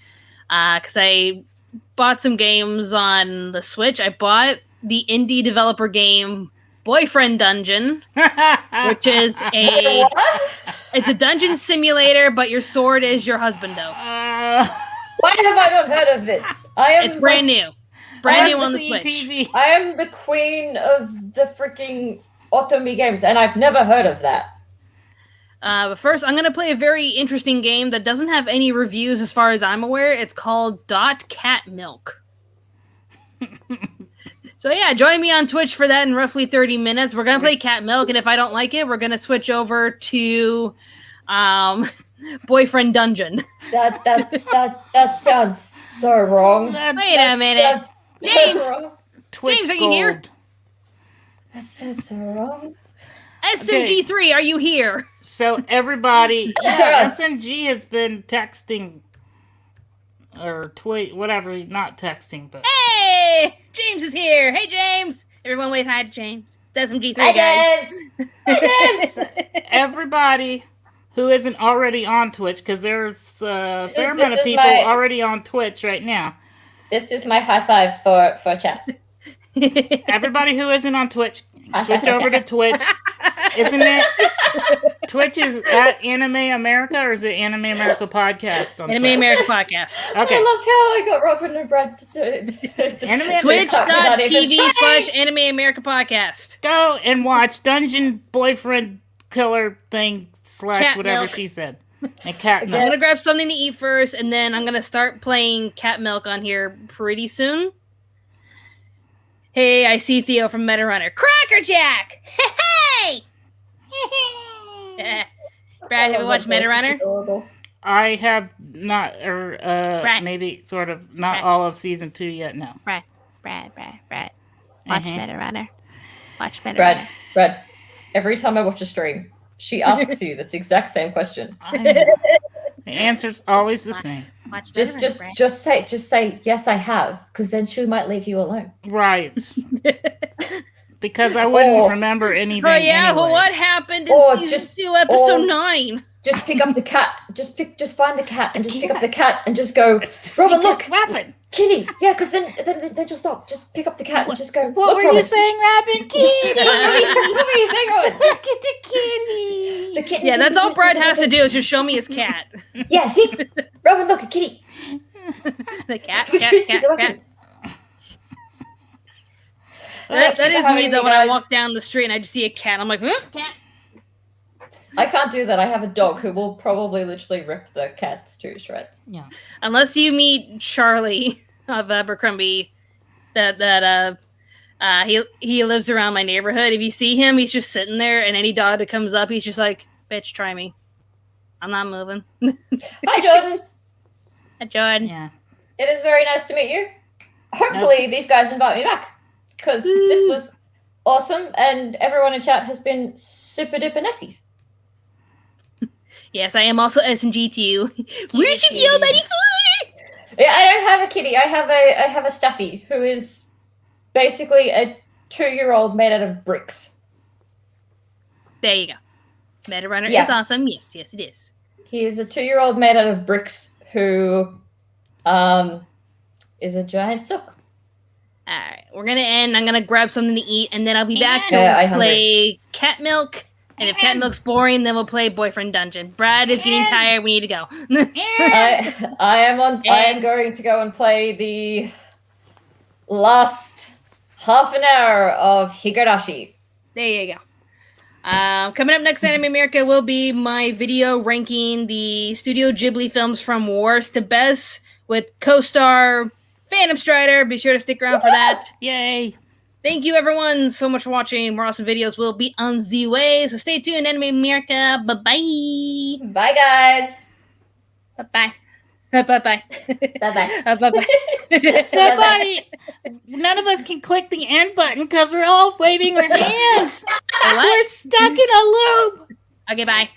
Because I bought some games on the Switch. I bought the indie developer game Boyfriend Dungeon, which is it's a dungeon simulator, but your sword is your husbando. Why have I not heard of this? It's brand new. Brand new on the Switch. TV. I am the queen of the freaking Otomi games, and I've never heard of that. But first, I'm going to play a very interesting game that doesn't have any reviews as far as I'm aware. It's called Cat Milk. So yeah, join me on Twitch for that in roughly 30 minutes. We're going to play Cat Milk, and if I don't like it, we're going to switch over to Boyfriend Dungeon. That sounds so wrong. Wait a minute. James! James, are you here? That sounds so wrong. SMG3, are you here? So everybody, SMG has been texting or tweet, whatever, not texting, but hey, James is here. Hey, James. Everyone wave hi to James. It's SMG3, hi, guys. James. Hi, James. Everybody who isn't already on Twitch, because there's a fair amount of people already on Twitch right now. This is my high five for chat. Everybody who isn't on Twitch, switch over to Twitch. Isn't it? Twitch is at Anime America, or is it Anime America Podcast? Anime America Podcast. Okay. I love how I got Robin and Brad to do it. Twitch.tv/Anime America Podcast. Go and watch Dungeon Boyfriend Killer thing / whatever Milk. She said. And Cat Milk. I'm gonna grab something to eat first, and then I'm gonna start playing Cat Milk on here pretty soon. Hey, I see Theo from Metarunner. Crackerjack! Hey! Brad, have you watched Metarunner? I have not, or maybe sort of not all of season 2 yet. No. Brad. Watch Metarunner. Watch Metarunner. Brad. Every time I watch a stream, she asks you this exact same question. The answer's always the same. Much better, just say yes, I have, because then she might leave you alone. Right. Because I wouldn't remember anything. Oh yeah, anyway. well, what happened in season 2, episode 9? Just pick up the cat. Just find the cat and just pick up the cat and just go. Robin, look, Robin, kitty. Yeah, because then you'll stop. Just pick up the cat and just go. What were you saying, Robin? Kitty. What were you saying, Robin? Look at the kitty. The kitten. Yeah, that's all Brad has to do is just show me his cat. Yeah, see, Robin, look, a kitty. The cat. That is me though. When I walk down the street and I just see a cat, I'm like, cat. I can't do that. I have a dog who will probably literally rip the cats to shreds. Yeah. Unless you meet Charlie of Abercrombie, he lives around my neighborhood. If you see him, he's just sitting there, and any dog that comes up, he's just like, "Bitch, try me. I'm not moving." Hi, Jordan. Hi, Jordan. Yeah. It is very nice to meet you. Hopefully, these guys invite me back, because this was awesome, and everyone in chat has been super duper nice. Yes, I am also SMG to you. Where's your almighty food? Yeah, I don't have a kitty. I have a stuffy who is basically a 2-year-old made out of bricks. There you go. Meta Runner is awesome. Yes, it is. He is a 2-year-old made out of bricks who is a giant sook. Alright, we're gonna end. I'm gonna grab something to eat, and then I'll be back to play Cat Milk. And if Cat Milk's boring, then we'll play Boyfriend Dungeon. Brad is getting tired. We need to go. I am going to go and play the last half an hour of Higurashi. There you go. Coming up next, Anime America will be my video ranking the Studio Ghibli films from worst to best with co-star Phantom Strider. Be sure to stick around for that. Yay! Thank you, everyone, so much for watching. More awesome videos will be on the way, so stay tuned, Anime America. Bye-bye. Bye, guys. Bye-bye. Bye-bye. Bye-bye. Bye-bye. Somebody, none of us can click the end button because we're all waving our hands. We're stuck in a loop. Okay, bye.